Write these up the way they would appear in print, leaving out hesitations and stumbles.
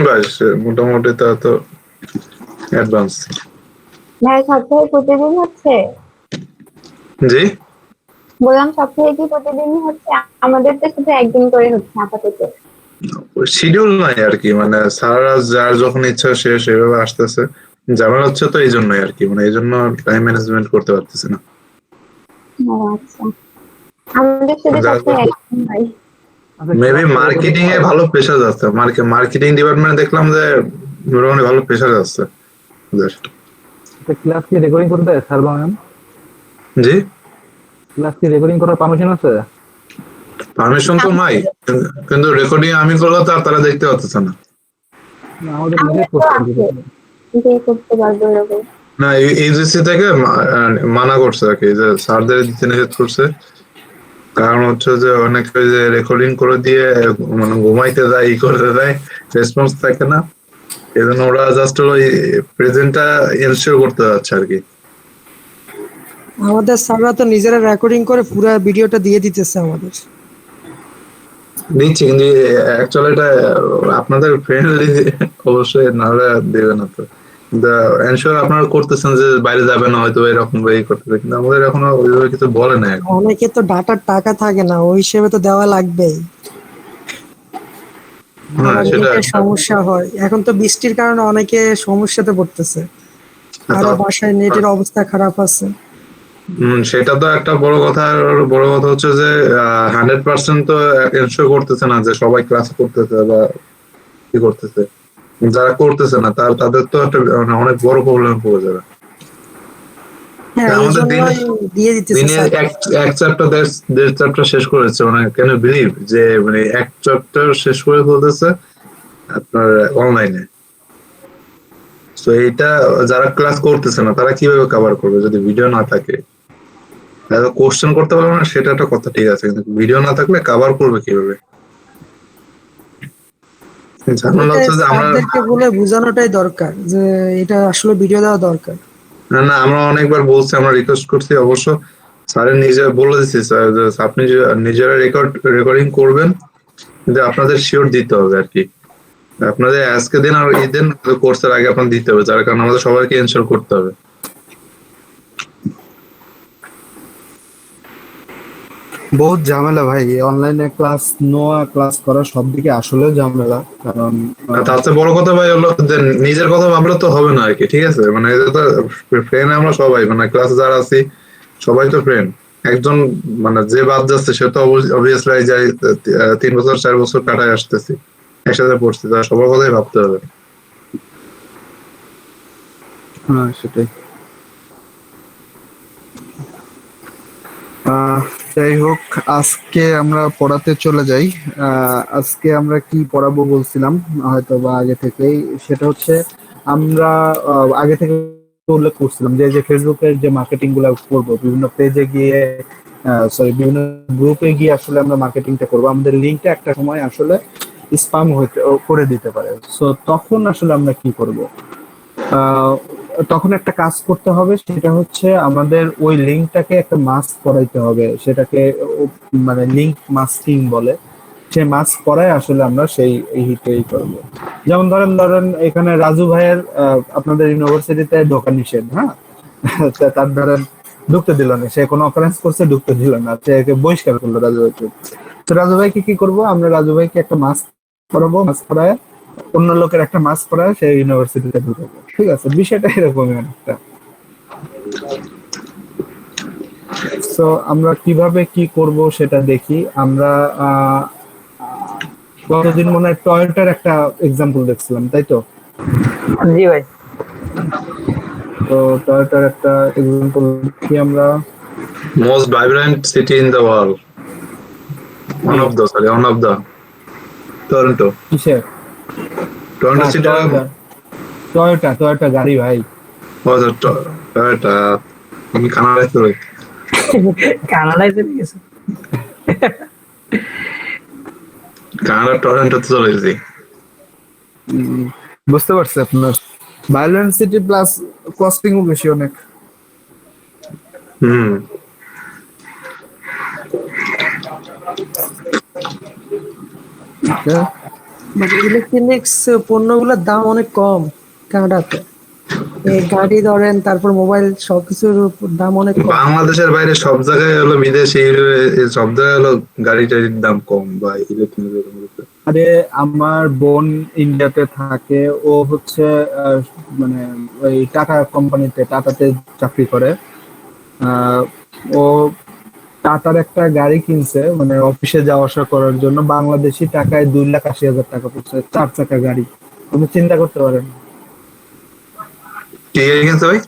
বাস মোটামুটি তা তো অ্যাডভান্স। ভাই সপ্তাহে প্রতিদিন হচ্ছে? জি, বললাম সপ্তাহে কি প্রতিদিনই হচ্ছে? আমাদের তো শুধু একদিন করে হচ্ছে আপাতত। শিডিউল নাই আর কি, মানে স্যাররা যার যখন ইচ্ছা সে সেভাবে আসতেছে। ঝামেলা হচ্ছে তো এই জন্যই আর কি, মানে এই জন্য টাইম ম্যানেজমেন্ট করতে পারতেছি না। ও আচ্ছা, আমাদের শুধু সপ্তাহে একদিন হয়। আচ্ছা, মেবি ক্লাস কি রেকর্ডিং মার্কেটিং এ হয়? ভালো প্রেশার যাচ্ছে, মার্কেটিং ডিপার্টমেন্টে দেখলাম যে মোটামুটি ভালো প্রেশার যাচ্ছে ওদের। আচ্ছা, ক্লাস কি রেকর্ডিং করতে দেয় স্যার বা ম্যাম? জি, ক্লাস কি রেকর্ডিং করার পারমিশন আছে? পারমিশন তো নাই, কিন্তু রেকর্ডিং আমি করলে তো আর তারা দেখতে পাচ্ছে না। না, আমাদের আমাদের মেসেজ তো করতে আর কি। আছে যে করতে পারবো এরকম। না, ইউজিসি থেকে মানা করছে আর কি, যে স্যারদের দিতে নিষেধ করছে। কারণ হচ্ছে যে অনেকে ওই যে রেকর্ডিং করে দিয়ে মানে ঘুমাইতে যায়, ই করতে যায়, রেসপন্স থাকে না। এই জন্য ওরা জাস্ট ওই প্রেজেন্টটা এনশিওর করতে যাচ্ছে আর কি। আমাদের স্যাররা তো নিজেরা রেকর্ডিং করে পুরো ভিডিওটা দিয়ে দিতেছে আমাদের। দিচ্ছি, কিন্তু অ্যাকচুয়ালি এটা আপনাদের ফ্রেন্ডলি অবশ্যই, না হলে দেবে না তো। কিন্তু এনশিওর আপনারা করতেছেন যে বাইরে যাবে না হয়তো এরকম ভাবে করতেছে, কিন্তু আমাদের এখনো ওইভাবে কিছু বলে নাই এখন। অনেকে তো ডাটার টাকা থাকে না, ওই হিসেবে তো দেওয়া লাগবেই। হ্যাঁ, আবার সেটা নেটের একটা। সমস্যা হয়, এখন তো বৃষ্টির কারণে অনেকে সমস্যাতে পড়তেছে, আরো বাসায় নেটের অবস্থা খারাপ আছে। সেটা তো একটা বড় কথা। আর বড় কথা হচ্ছে যে 100% তো এনশিওর করতেছে না যে সবাই ক্লাস করতেছে বা কি করতেছে। যারা করতেছে না তাদের তো একটা মানে অনেক বড় প্রবলেম পড়ে যাবে। হ্যাঁ, এই আমাদের জন্যই দিয়ে দিতেছে দিনে স্যার। এক চ্যাপ্টার দেড় চ্যাপ্টার শেষ করেছে, মানে কেন বিলিভ যে মানে এক চ্যাপ্টার শেষ করে ফেলতেছে আপনার অনলাইনে। তো এইটা যারা ক্লাস করতেছে না তারা কিভাবে কভার করবে যদি ভিডিও না থাকে? কোশ্চেন করতে পারবে না সেটা একটা কথা, ঠিক আছে, কিন্তু ভিডিও না থাকলে কভার করবে কিভাবে? ঝামেলা এটা হচ্ছে যে আমরা স্যারদেরকে বলে বোঝানোটাই দরকার যে এটা আসলে ভিডিও দেওয়া দরকার। না আমরা অনেকবার বলছি, আমরা রিকোয়েস্ট করছি অবশ্য। স্যারের নিজে বলে দিচ্ছি স্যার যে আপনি নিজেরা রেকর্ডিং করবেন, কিন্তু আপনাদের শিওর দিতে হবে আর কি। আপনাদের আজকে দিন আর এই দিন কোর্সের আগে আপনার দিতে হবে, যার কারণে আমাদের সবাইকে এনশিওর করতে হবে। বহুত ঝামেলা ভাই অনলাইনে ক্লাস নেওয়া, ক্লাস করা সব দিকে আসলে ঝামেলা। কারণ আর তার চেয়ে বড় কথা ভাই হলো যে নিজের কথা ভাবলে তো হবে না আর কি, ঠিক আছে, মানে এটা তো ফ্রেন্ড, আমরা সবাই মানে ক্লাসে যারা আছি সবাই তো ফ্রেন্ড। একজন মানে যে বাদ যাচ্ছে সে তো অবভিয়াসলি যাই 3 বছর 4 বছর কাটায় আসতেছি, একসাথে পড়ছি, তার সবার কথাই ভাবতে হবে। হ্যাঁ, সেটাই। আহ, যাই হোক, আজকে আমরা পড়াতে চলে যাই। আজকে আমরা কি পড়াবো বলছিলাম হয়তো বা আগে থেকেই, সেটা হচ্ছে আমরা আগে থেকে উল্লেখ করছিলাম যে যে ফেসবুকের যে মার্কেটিং গুলো করবো, বিভিন্ন পেজে গিয়ে সরি বিভিন্ন গ্রুপে গিয়ে আসলে আমরা মার্কেটিংটা করবো। আমাদের লিঙ্কটা একটা সময় আসলে স্পাম হইতে করে দিতে পারে। সো তখন আসলে আমরা কি করব? আহ, তখন একটা কাজ করতে হবে, সেটা হচ্ছে আমাদের ওই লিঙ্কটাকে একটা মাস্ক করাইতে হবে, সেটাকে মানে লিঙ্ক মাস্কিং বলে। সেই মাস্ক করাই আসলে আমরা সেই হিটেই করবো। যেমন ধরেন এখানে রাজু ভাইয়ের আপনাদের ইউনিভার্সিটিতে ঢোকা নিষেধ, হ্যাঁ? তা তার ধরেন ঢুকতে দিল না, সে কোনো অফারেন্স করছে, ঢুকতে দিল না, সে একে বহিষ্কার করলো রাজু ভাইকে। তো রাজু ভাইকে কি করবো আমরা? রাজু ভাইকে একটা মাস্ক করাবো, মাস্ক করায় অন্য লোকের একটা মাস্ক করায় সেই ইউনিভার্সিটিতে ঢুকাবো। ঠিক আছে, বিষয়টা এরকমই একটা। তো আমরা কিভাবে কি করব সেটা দেখি। আমরা গতদিন মনে হয় টয়োটার একটা এক্সাম্পল দেখছিলাম, তাই তো? জি ভাই। তো টয়োটার একটা এক্সাম্পল কি আমরা? Most vibrant city in the world, one of the Toronto. কিসের? Toronto city. টয়োটা টয়োটা গাড়ি ভাই। টয়োটা। আমি কানাডায় চলে কানাডায় চলে গেছে। কানাডা টরন্টোতে চলে গেছি। বুঝতে পারছি আপনার ভাইব্রেন্ট সিটি প্লাস কস্টিংও বেশি অনেক। হুম। মানে ইলেকট্রনিক্স পণ্যগুলোর দাম অনেক কম কানাডাতে। এই গাড়ি ধরেন, তারপর মোবাইল, সবকিছুর দাম অনেক কম। বাংলাদেশের বাইরে সব জায়গায় হলো বিদেশে সব জায়গায় হলো গাড়ি টাড়ির দাম কম বা ইলেকট্রনিক। আরে আমার বোন ইন্ডিয়াতে থাকে, ও হচ্ছে মানে ওই টাটা কোম্পানিতে, টাটাতে চাকরি করে। আহ, ও টাটার একটা গাড়ি কিনছে, মানে অফিসে যাওয়া আসা করার জন্য, বাংলাদেশি টাকায় 2,80,000 টাকা পড়ছে, 4 চাকা গাড়ি। তুমি চিন্তা করতে পারেন। কি গাড়ি কিনছে ভাই?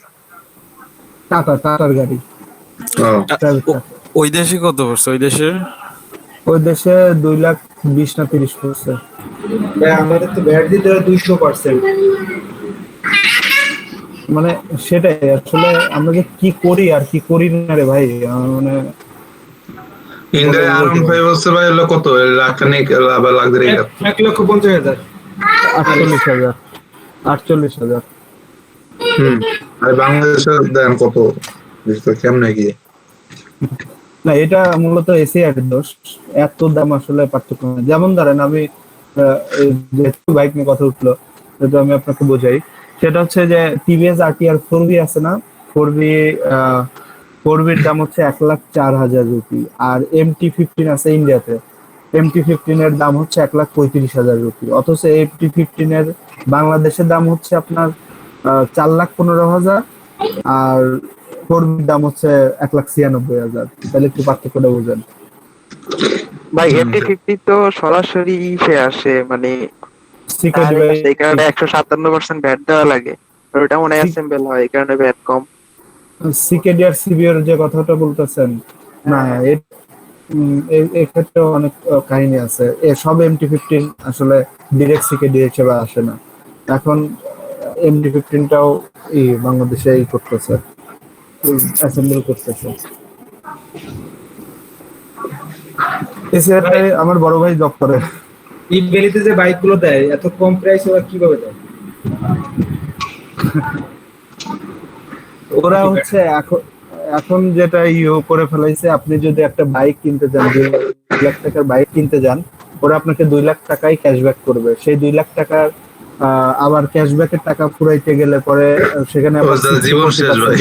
টাটার গাড়ি, ও প্রাইভেট কার। ওই দেশে কত পড়ছে ওই দেশে? ওই দেশে 2,20,000 না 30 পড়ছে। আমাদের তো ভ্যাট দিতে হয় 200%। মানে সেটাই আসলে, আমরা যে কি করি আর কি করি না রে ভাই, মানে ইন্ডিয়ায় R15 হচ্ছে ভাই হলো কত, লাখ খানিক আবার লাখ দেড় লাখ। 1,50,000। 48,000। 48,000। আর বাংলাদেশে দেন কত, কেমনে কি? না, এটা মূলত এশিয়ার দোষ, এত দাম আসলে পার্থক্য না। যেমন ধরেন আমি যেহেতু বাইক নিয়ে কথা উঠলো, যেটা আমি আপনাকে বোঝাই, সেটা হচ্ছে যে টিভিএস RTR 4V আছে না, 4Vর দাম হচ্ছে 1,04,000 রুপি। আর MT-15 আছে ইন্ডিয়াতে, MT-15 এর দাম হচ্ছে 1,35,000 রুপি। অথচ MT-15 এর বাংলাদেশের দাম হচ্ছে আপনার 4,15,000, আর 4Vর দাম হচ্ছে 1,96,000। তাহলে একটু পার্থক্যটা বুঝেন। ভাই MT-50 তো সরাসরি ইসে আসে, মানে সিক্রেট এই কারণে 157% ভ্যাট দেওয়া লাগে। আর ওটা মনে হয় অ্যাসেম্বল হয়, এই কারণে ভ্যাট কম। সিকেডিয়ার সিবিআর যে কথাটা বলতেছেন, না এই ক্ষেত্রে অনেক কাহিনী আছে। সব MT-15 আসলে ডিরেক্ট সিকেডি হিসেবে আসে না। এখন MT-15টাও বাংলাদেশে করতেছে, অ্যাসেম্বল করতেছে। এসিআরটাই আমার বড় ভাই জব করে। ইট ভ্যালিতে যে বাইক গুলো দেয় এত কম প্রাইস, ওরা কিভাবে দেয়? ওরা হচ্ছে এখন এখন যেটা করে ফেলাইছে, আপনি যদি একটা বাইক কিনতে যান, 2 লাখ টাকার বাইক কিনতে যান, ওরা আপনাকে 2 লাখ টাকাই ক্যাশব্যাক করবে। সেই 2 লাখ টাকার আবার ক্যাশব্যাকের টাকা ফুরাইতে গেলে পরে সেখানে আবার জীবন শেষ ভাই।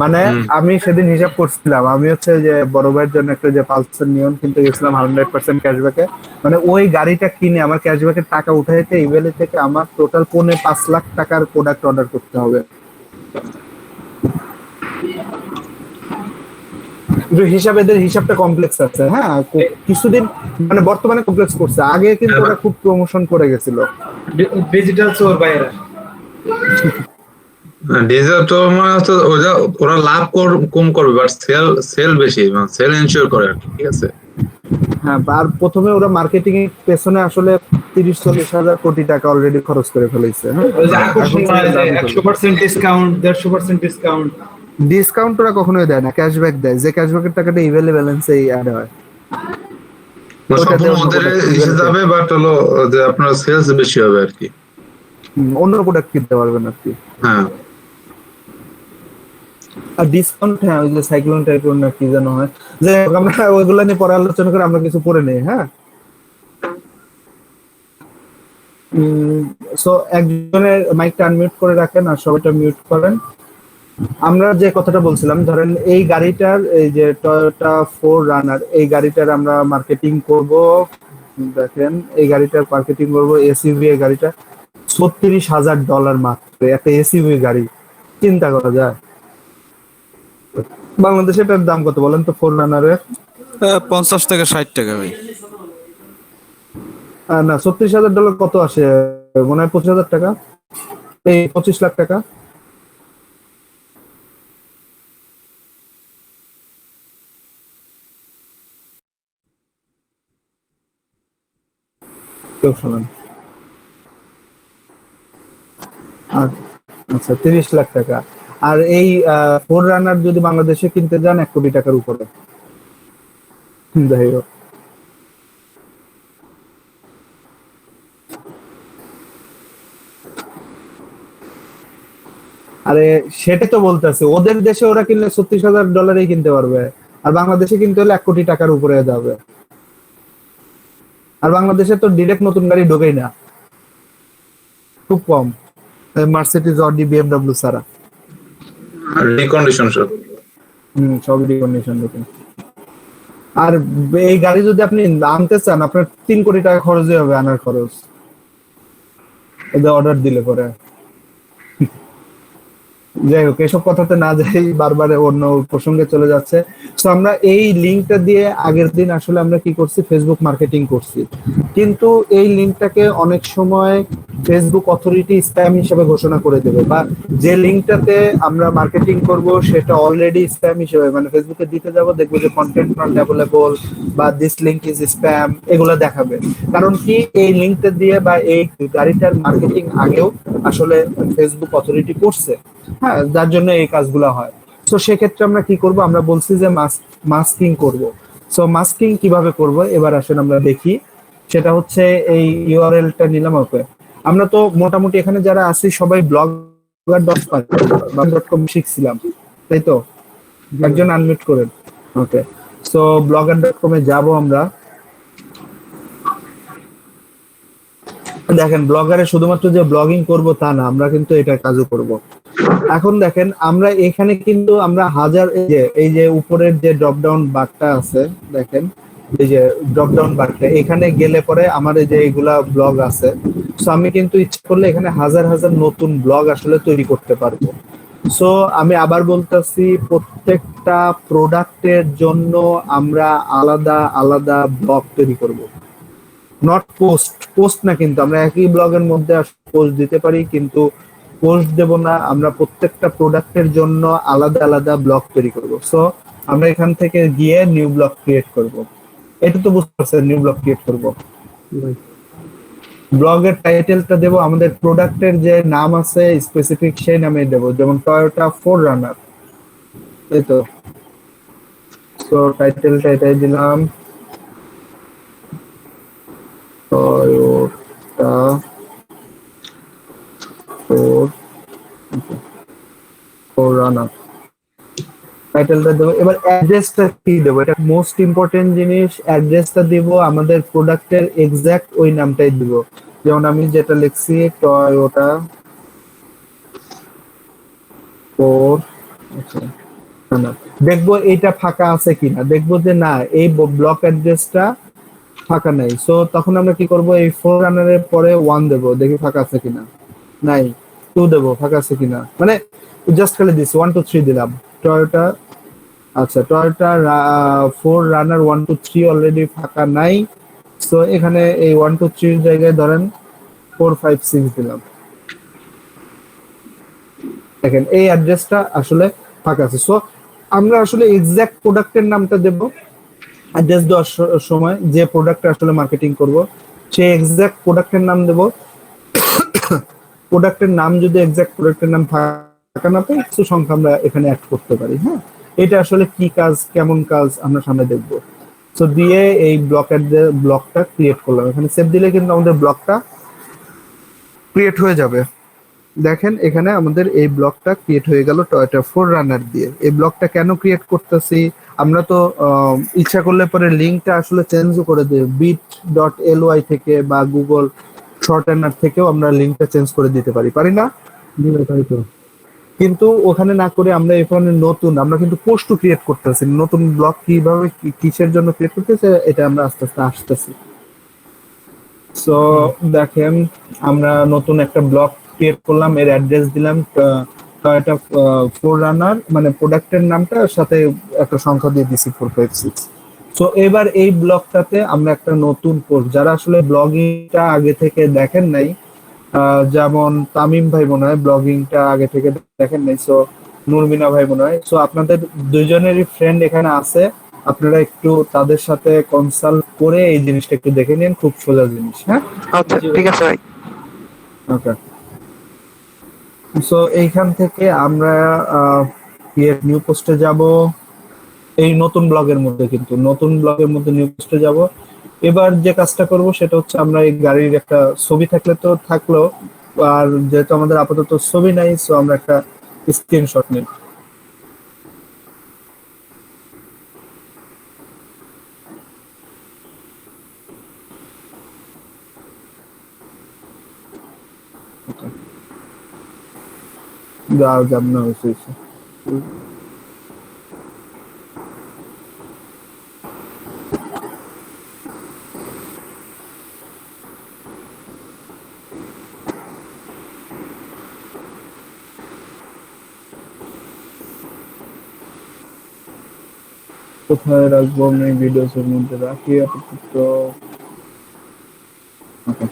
মানে আমি সেদিন হিসাব করছিলাম, আমি হচ্ছে যে বড় ভাইয়ের জন্য একটা যে পালসার নিয়ন কিনতে গেছিলাম 100% ক্যাশব্যাকে, মানে ওই গাড়িটা কিনে আমার ক্যাশব্যাকের টাকা উঠাইতে ইভেলি থেকে আমার টোটাল 5.5 লাখ টাকার প্রোডাক্ট অর্ডার করতে হবে। হিসাবেদের হিসাবটা কমপ্লেক্স আছে। হ্যাঁ, কিছুদিন মানে বর্তমানে কমপ্লেক্স করছে, আগে কিন্তু ওরা খুব প্রমোশন করে গেছিল। ডিজিটাল চোর বাইরা। ডিজেল তো মানে হচ্ছে ওরা লাভ কম করবে, বাট সেল বেশি, মানে সেল এনশিওর করে আর কি, ঠিক আছে। হ্যাঁ, আর প্রথমে ওরা মার্কেটিং এর পেছনে আসলে 30-40 হাজার কোটি টাকা অলরেডি খরচ করে ফেলেছে। ওই যে আকর্ষণ হয় যে 100% ডিসকাউন্ট, 150% ডিসকাউন্ট। ডিসকাউন্ট ওরা কখনোই দেয় না, ক্যাশব্যাক দেয়। যে ক্যাশব্যাকের টাকাটা ইভেলে ব্যালেন্সে অ্যাড হয়, সম্পূর্ণ ওদের এসে যাবে, বাট হলো যে আপনার সেলস বেশি হবে আর কি। অন্য প্রোডাক্ট কিনতে পারবেন আর কি। হ্যাঁ, আর ডিসকাউন্ট, হ্যাঁ, ওই যে সাইক্লোন টাইপের না কি যেন হয়, যে আমরা ওইগুলা নিয়ে পরে আলোচনা করে, আমরা কিছু পড়ে নেই। হ্যাঁ, সো একজনের মাইকটা আনমিউট করে রাখেন আর সবাইটা মিউট করেন। আমরা যে কথাটা বলছিলাম, ধরেন এই গাড়িটার, এই যে টয়োটা 4Runner, এই গাড়িটার আমরা মার্কেটিং করব। দেখেন, এই গাড়িটার মার্কেটিং করব, এসইউভি এই গাড়িটা $36,000 মাত্র, একটা এসইউভি গাড়ি। চিন্তা করা যায় বাংলাদেশে এটার দাম কত বলেন তো 4Runner এর? 50 থেকে 60 টাকা ভাই। না, $36,000 কত আসে মনে হয়? 25,000 টাকা, এই 25 লাখ টাকা। কেউ শোনেন? আচ্ছা, 30 লাখ টাকা। আর এই 4Runner যদি বাংলাদেশে কিনতে যান 1 কোটি টাকার উপরে। যাই হোক, আরে সেটা তো বলতেছে, ওদের দেশে ওরা কিনলে $36,000 কিনতে পারবে, আর বাংলাদেশে কিনতে হলে 1 কোটি টাকার উপরে যাবে। আর বাংলাদেশে তো ডিরেক্ট নতুন গাড়ি ঢোকেই না, খুব কম, মার্সিডিজ, অডি, বিএমডব্লিউ ছাড়া। রিকন্ডিশন সব। সবই রিকন্ডিশন নতুন। আর এই গাড়ি যদি আপনি আনতে চান, আপনার 3 কোটি টাকা খরচই হবে আনার খরচ, অর্ডার দিলে পরে। যাই হোক, এসব কথাতে না যাই, বারবার অন্য প্রসঙ্গে চলে যাচ্ছে। তো আমরা এই লিঙ্কটা দিয়ে আগের দিন আসলে আমরা কি করছি, ফেসবুক মার্কেটিং করছি, কিন্তু এই লিঙ্কটাকে অনেক সময় ফেসবুক অথরিটি স্প্যাম হিসেবে ঘোষণা করে দেবে, বা যে লিঙ্কটাতে আমরা মার্কেটিং করব সেটা অলরেডি স্প্যাম হিসেবে, মানে ফেসবুকে দিতে যাব, দেখবো যে কন্টেন্ট নট অ্যাভেলেবল বা দিস লিঙ্ক ইজ স্প্যাম, এগুলো দেখাবে। কারণ কি, এই লিঙ্কটা দিয়ে বা এই গাড়িটার মার্কেটিং আগেও আসলে ফেসবুক অথরিটি করছে, হ্যাঁ, যার জন্য এই কাজগুলো হয়। তো সেক্ষেত্রে আমরা কি করব, আমরা বলছি যে মাস্কিং করব। সো মাস্কিং কিভাবে করব এবার আসেন আমরা দেখি। সেটা হচ্ছে এই ইউআরএলটা নিলাম। ওকে, আমরা তো মোটামুটি এখানে যারা আছি সবাই blogger.com শিখছিলাম, তাই তো? একজন আনমিউট করেন। ওকে, সো blogger.com এ যাব আমরা। দেখেন, ব্লগারে শুধুমাত্র যে ব্লগিং করব তা না, আমরা কিন্তু এটা কাজও করব। এখন দেখেন, আমরা এখানে কিন্তু আমরা হাজার, এই যে উপরের যে ড্রপ ডাউন বারটা আছে, দেখেন এই যে ড্রপ ডাউন বারটা, এখানে গেলে পরে আমার এই যে এইগুলা ব্লগ আছে, সো আমি কিন্তু ইচ্ছা করলে এখানে হাজার হাজার নতুন ব্লগ আসলে তৈরি করতে পারবো। সো আমি আবার বলতেছি, প্রত্যেকটা প্রোডাক্টের জন্য আমরা আলাদা আলাদা ব্লগ তৈরি করব। নট পোস্ট না, কিন্তু আমরা একই ব্লগের মধ্যে পোস্ট দিতে পারি, কিন্তু পোস্ট দেব না, আমরা প্রত্যেকটা প্রোডাক্টের জন্য আলাদা আলাদা ব্লগ তৈরি করব। সো আমরা এখান থেকে গিয়ে নিউ ব্লগ ক্রিয়েট করব। এটা তো বুঝতে পারছেন, নিউ ব্লগ ক্রিয়েট করব। ব্লগের টাইটেলটা দেব আমাদের প্রোডাক্টের যে নাম আছে স্পেসিফিক, সেই নামে দেব, যেমন টয়োটা 4Runner, এই তো। সো টাইটেলটা এটাই দিলাম, টয়োটা 4Runner টাইটেলটা দেবো। এবার অ্যাড্রেসটা কি দেবো, এটা মোস্ট ইম্পর্টেন্ট জিনিস। অ্যাড্রেসটা দিব আমাদের প্রোডাক্টের এক্সাক্ট ওই নামটাই দিব, যেমন আমি যেটা লিখছি টয়োটা 4Runner। দেখবো এইটা ফাঁকা আছে কিনা, দেখবো যে না, এই ব্লক অ্যাড্রেসটা ফাঁকা নাই। সো তখন আমরা কি করব, এই 4Runner এর পরে 1 দেবো, দেখি ফাঁকা আছে কিনা, নাই। 2 দেবো, ফাঁকা আছে কিনা, মানে জাস্ট খালি দিচ্ছি, 1 2 3 দিলাম। টয়োটা, আচ্ছা, টয়োটা 4Runner 1 2 3 অলরেডি ফাঁকা নাই। সো এখানে এই 1 2 3 এর জায়গায় ধরেন 4 5 6 দিলাম। দেখেন এই অ্যাড্রেসটা আসলে ফাঁকা আছে। সো আমরা আসলে এক্সাক্ট প্রোডাক্টের নামটা দেব অ্যাড্রেস দেওয়ার সময়, যে প্রোডাক্ট আসলে মার্কেটিং করব সেই এক্সাক্ট প্রোডাক্টের নাম দেব। প্রোডাক্টের নাম যদি এক্সাক্ট প্রোডাক্টের নাম ফাঁকা না পাই, কিছু সংখ্যা আমরা এখানে অ্যাড করতে পারি। হ্যাঁ, এটা আসলে কি কাজ, কেমন কাজ আমরা সামনে দেখবো। সো দিয়ে এই ব্লকটা ক্রিয়েট করলাম, এখানে সেভ দিলে কিন্তু আমাদের ব্লকটা ক্রিয়েট হয়ে যাবে। দেখেন এখানে আমাদের এই ব্লকটা ক্রিয়েট হয়ে গেল টয়োটা 4Runner দিয়ে। এই ব্লকটা কেন ক্রিয়েট করতেছি, আমরা তো ইচ্ছা করলে পরে লিঙ্কটা আসলে চেঞ্জও করে দিই, bit.ly থেকে বা গুগল শর্টহ্যান্ডার থেকেও আমরা লিঙ্কটা চেঞ্জ করে দিতে পারি, পারি না? তাই তো। কিন্তু ওখানে না করে আমরা এখানে নতুন, আমরা কিন্তু পোস্টও ক্রিয়েট করতেছি, নতুন ব্লগ কিভাবে কিসের জন্য ক্রিয়েট করতেছি এটা আমরা আস্তে আস্তে আসতেছি। সো দেখেন, আমরা নতুন একটা ব্লগ ক্রিয়েট করলাম, এর অ্যাড্রেস দিলাম টয়োটা 4Runner, মানে প্রোডাক্টের নামটা সাথে একটা সংখ্যা দিয়ে দিছি 4 5 6। সো এবার এই ব্লগটাতে আমরা একটা নতুন পোস্ট, যারা আসলে ব্লগিংটা আগে থেকে দেখেন নাই, যেমন তামিম ভাই মনে হয় ব্লগিংটা আগে থেকে দেখেন নাই, সো নুরমিনা ভাই মনে হয়, সো আপনাদের দুইজনেরই ফ্রেন্ড এখানে আছে, আপনারা একটু তাদের সাথে কনসাল্ট করে এই জিনিসটা একটু দেখে নিন, খুব সোজা জিনিস। হ্যাঁ, আচ্ছা, ঠিক আছে ভাই। ওকে। সো এইখান থেকে আমরা ক্রিয়েট নিউ পোস্টে যাব, এই নতুন ব্লগের মধ্যে, কিন্তু নতুন ব্লগের মধ্যে নিউ পোস্টে যাব। এবার যে কাজটা করব সেটা হচ্ছে, আমরা এই গাড়ির একটা ছবি থাকলে তো থাকলো, আর যেহেতু আমাদের আপাতত ছবি নাই, সো আমরা একটা স্ক্রিনশট নিই। যা জানা হয়েছে। কোথায় রাখবো আমি ভিডিওস এর মধ্যে রাখি আপাতত। Okay.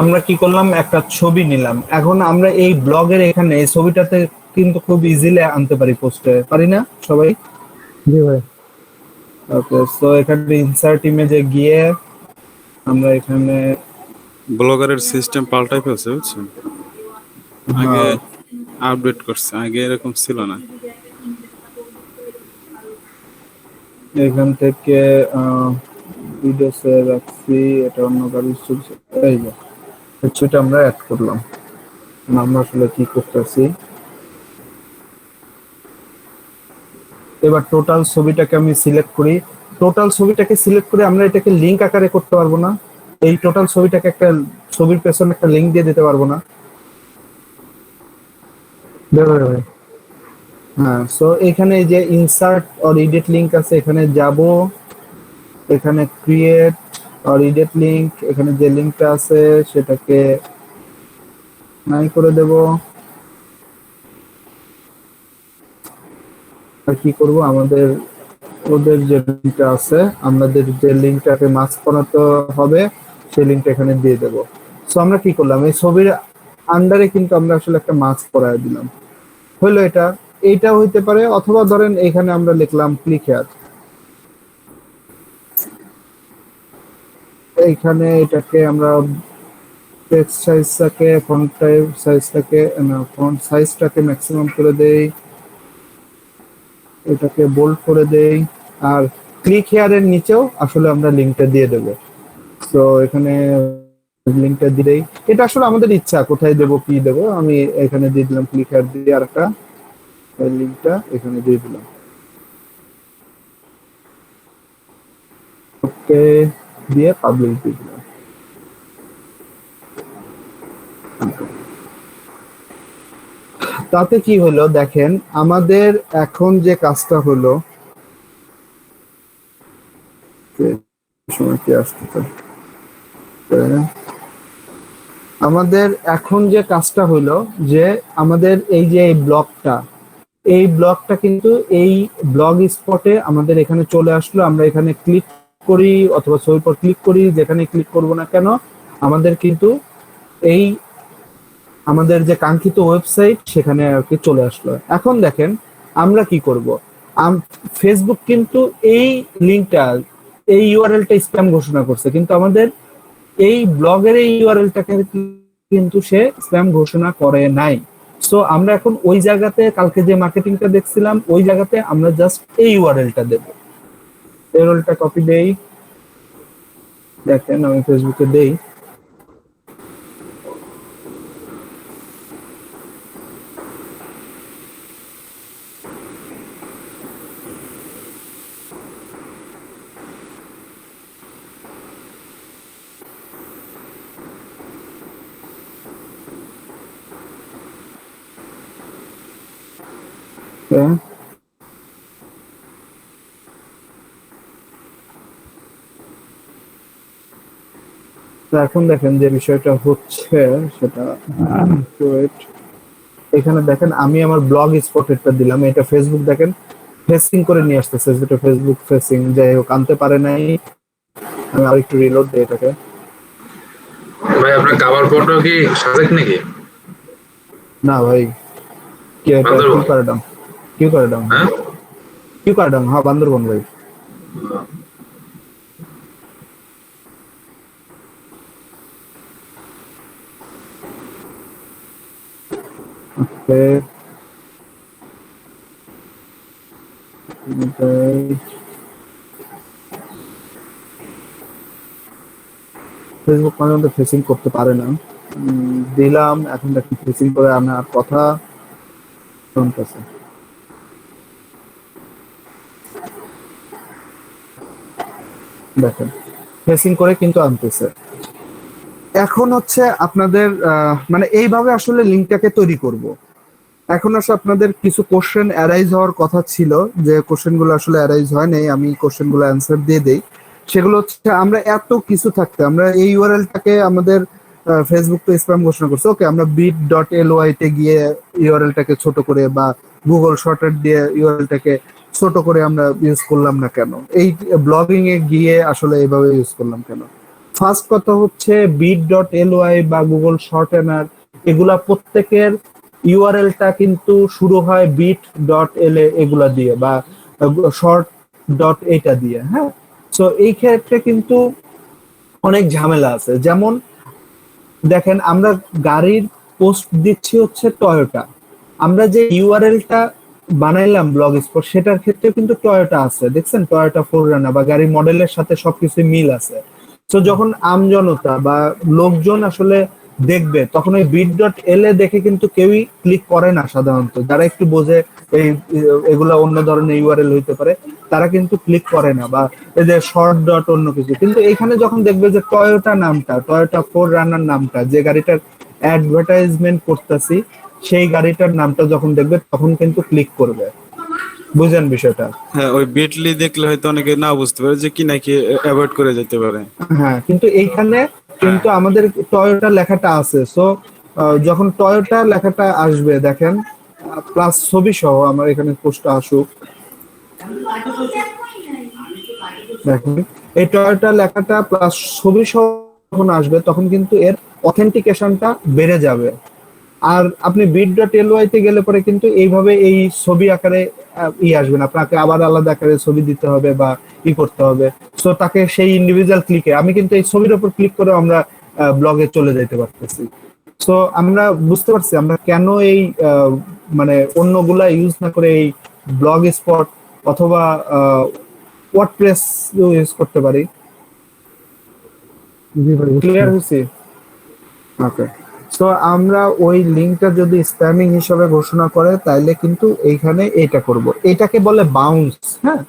আমরা কি করলাম, একটা ছবি নিলাম। এখন আমরা এই ব্লগের এখানে এই ছবিটাতে কিন্তু খুব ইজিলি আনতে পারি, পোস্টে পারি না সবাই? জি ভাই। ওকে, সো এখানে ইনসার্ট ইমেজে গিয়ে আমরা এখানে ব্লগারের সিস্টেম পাল্টাই ফেলছে বুঝছেন, আগে হ্যাঁ, আপডেট করছে, আগে এরকম ছিল না। এখান থেকে ভিডিওসে রাখছি, এটা অন্য কারোর ছবি। এই যে সেটা আমরা অ্যাড করলাম। আমরা আসলে কি করতেছি, এবার টোটাল ছবিটাকে আমি সিলেক্ট করি। টোটাল ছবিটাকে সিলেক্ট করে আমরা এটাকে লিংক আকারে করতে পারবো না? এই টোটাল ছবিটাকে একটা ছবির পেছনে একটা লিংক দিয়ে দিতে পারবো না? ভাই। হ্যাঁ, সো এখানে যে ইনসার্ট অর এডিট লিংক আছে, এখানে যাব, এখানে ক্রিয়েট অর এডিট লিংক, এখানে যে লিংকটা আছে সেটাকে নাই করে দেব। আর কি করব, আমাদের ওদের যে লিঙ্কটা আছে, আমাদের যে লিঙ্কটাকে মাস্ক করাতে হবে সেই লিঙ্কটা এখানে দিয়ে দেব। সো আমরা কি করলাম, এই ছবির আন্ডারে কিন্তু আমরা আসলে একটা মাস্ক করায় দিলাম। হলো এটা, এইটা হইতে পারে, অথবা ধরেন এখানে আমরা লিখলাম ক্লিক হিয়ার, এইখানে এটাকে আমরা টেক্সট সাইজটাকে, ফন্ট সাইজটাকে, না ফন্ট সাইজটাকে ম্যাক্সিমাম করে দেই, এটাকে বোল্ড করে দেই, আর ক্লিক হেয়ারের নিচেও আসলে আমরা লিংকটা দিয়ে দেব। তো এখানে লিংকটা দিলেই, এটা আসলে আমাদের ইচ্ছা কোথায় দেব কি দেব। আমি এখানে দিয়ে দিলাম ক্লিক হেয়ার দিয়ে, আর একটা লিংকটা এখানে দিয়ে দিলাম। ওকে দিয়ে পাবলিক দিয়ে দিলাম। তাতে কি হলো দেখেন, আমাদের এখন যে কাজটা হলো, সময় কি আসতে পারে, আমাদের এখন যে কাজটা হলো যে আমাদের এই যে এই ব্লগটা কিন্তু এই ব্লগ স্পটে আমাদের এখানে চলে আসলো। আমরা এখানে ক্লিক করি অথবা ছবির পর ক্লিক করি, যেখানে ক্লিক করব না কেন আমাদের কিন্তু এই আমাদের যে কাঙ্ক্ষিত ওয়েবসাইট সেখানে আর কি চলে আসলো। এখন দেখেন আমরা কি করব, ফেসবুক কিন্তু এই লিঙ্কটা, এই ইউআরএলটা স্প্যাম ঘোষণা করছে, কিন্তু আমাদের এই ব্লগের এই ইউআরএলটাকে কিন্তু সে স্প্যাম ঘোষণা করে নাই। সো আমরা এখন ওই জায়গাতে কালকে যে মার্কেটিংটা দেখছিলাম ওই জায়গাতে আমরা জাস্ট এই ইউআরএলটা দেব। ইউআরএলটা কপি দেই, দেখেন আমি ফেসবুকে দেই, হ্যাঁ তো এখন দেখেন যে বিষয়টা হচ্ছে সেটা, wait, এখানে দেখেন আমি আমার ব্লগ স্পটেরটা দিলাম, এটা ফেসবুক দেখেন ফেসিং করে নিয়ে আসতেছে, যেটা ফেসবুক ফেসিং, যাই হোক আনতে পারে নাই। আমি আরেকটু রিলোড দিই এটাকে। ভাই আপনার কভার ফটো কি সাজেক নাকি? না ভাই, কি এটা বান্দরবন? কিউ করে ডাউন, হ্যাঁ হ্যাঁ বান্দরবন ভাই। ওকে, ফেসবুক মাঝে মধ্যে ফেসিং করতে পারে না। দিলাম, এখন দেখি ফেসিং করে আনার কথা শুনতেছে। দেখেন ফেসিং করে কিন্তু আনতেছে। এখন হচ্ছে আপনাদের মানে এইভাবে আসলে লিঙ্কটাকে তৈরি করব। এখন আসলে আপনাদের কিছু কোশ্চেন অ্যারাইজ হওয়ার কথা ছিল, যে কোশ্চেনগুলো আসলে অ্যারাইজ হয় নাই, আমি কোশ্চেনগুলো অ্যান্সার দিয়ে দেই। সেগুলো হচ্ছে আমরা এত কিছু থাকতে আমরা এই ইউআরএলটাকে আমাদের ফেসবুক তো স্প্যাম ঘোষণা করছে, ওকে আমরা bit.ly তে গিয়ে ইউআরএলটাকে ছোট করে বা গুগল শর্টকাট দিয়ে ইউআরএলটাকে ছোট করে আমরা ইউজ করলাম না কেন, এই ব্লগিং এ গিয়ে আসলে এইভাবে ইউজ করলাম কেন? ফার্স্ট কথা হচ্ছে bit.ly বা গুগল শর্টহ্যান্ড এগুলা প্রত্যেকের ইউআরএলটা কিন্তু শুরু হয় bit.la এগুলা দিয়ে বা শর্ট ডট এটা দিয়ে, হ্যাঁ। সো এই ক্ষেত্রে কিন্তু অনেক ঝামেলা আছে। যেমন দেখেন, আমরা গাড়ির পোস্ট দিচ্ছি হচ্ছে টয়োটা, আমরা যে ইউআরএলটা বানাইলাম ব্লগ স্পট সেটার ক্ষেত্রে কিন্তু টয়োটা আছে, দেখছেন টয়োটা ফোররানার বা গাড়ির মডেলের সাথে সবকিছু মিল আছে। তো যখন আমজনতা বা লোকজন আসলে দেখবে তখন ওই bit.la দেখে কিন্তু কেউই ক্লিক করে না সাধারণত, যারা একটু বোঝে এই এগুলা অন্য ধরনের ইউআরএল হইতে পারে তারা কিন্তু ক্লিক করে না, বা এই যে শর্ট ডট অন্য কিছু। কিন্তু এখানে যখন দেখবে যে টয়োটা নামটা, টয়োটা ফোররানার নামটা, যে গাড়িটার অ্যাডভার্টাইজমেন্ট করতেছি সেই গাড়িটার নামটা যখন দেখবে তখন কিন্তু ক্লিক করবে। বুঝেন বিষয়টা? হ্যাঁ, ওই বিটলি দেখলে হয়তো অনেকে না বুঝতে পারে যে কি নাকি অ্যাভয়েড করে যেতে পারে। হ্যাঁ, কিন্তু এইখানে কিন্তু আমাদের টয়োটা লেখাটা আছে। সো যখন টয়োটা লেখাটা আসবে দেখেন, প্লাস ছবি সহ আমার এখানে পোস্টটা আসুক, দেখেন এই টয়োটা লেখাটা প্লাস ছবি সহ যখন আসবে তখন কিন্তু এর অথেন্টিকেশনটা বেড়ে যাবে। আর আপনি bit.ly তে গেলে পরে কিন্তু এইভাবে এই ছবি আকারে আসবে না, আপনাকে আবার আলাদা আকারে ছবি দিতে হবে বা করতে হবে। সো তাকে সেই ইন্ডিভিজুয়াল ক্লিকে, আমি কিন্তু এই ছবির উপর ক্লিক করে আমরা ব্লগে চলে যেতে পারতেছি। সো আমরা বুঝতে পারছি আমরা কেন এই মানে অন্যগুলা ইউজ না করে এই ব্লগ স্পট অথবা ওয়ার্ডপ্রেস ইউজ করতে পারি। ক্লিয়ার হয়েছে? ওকে। তো আমরা ওই লিঙ্কটা যদি স্প্যামিং হিসেবে ঘোষণা করে তাইলে কিন্তু এইখানে এটা করব, এটাকে বলে বাউন্স। হ্যাঁ,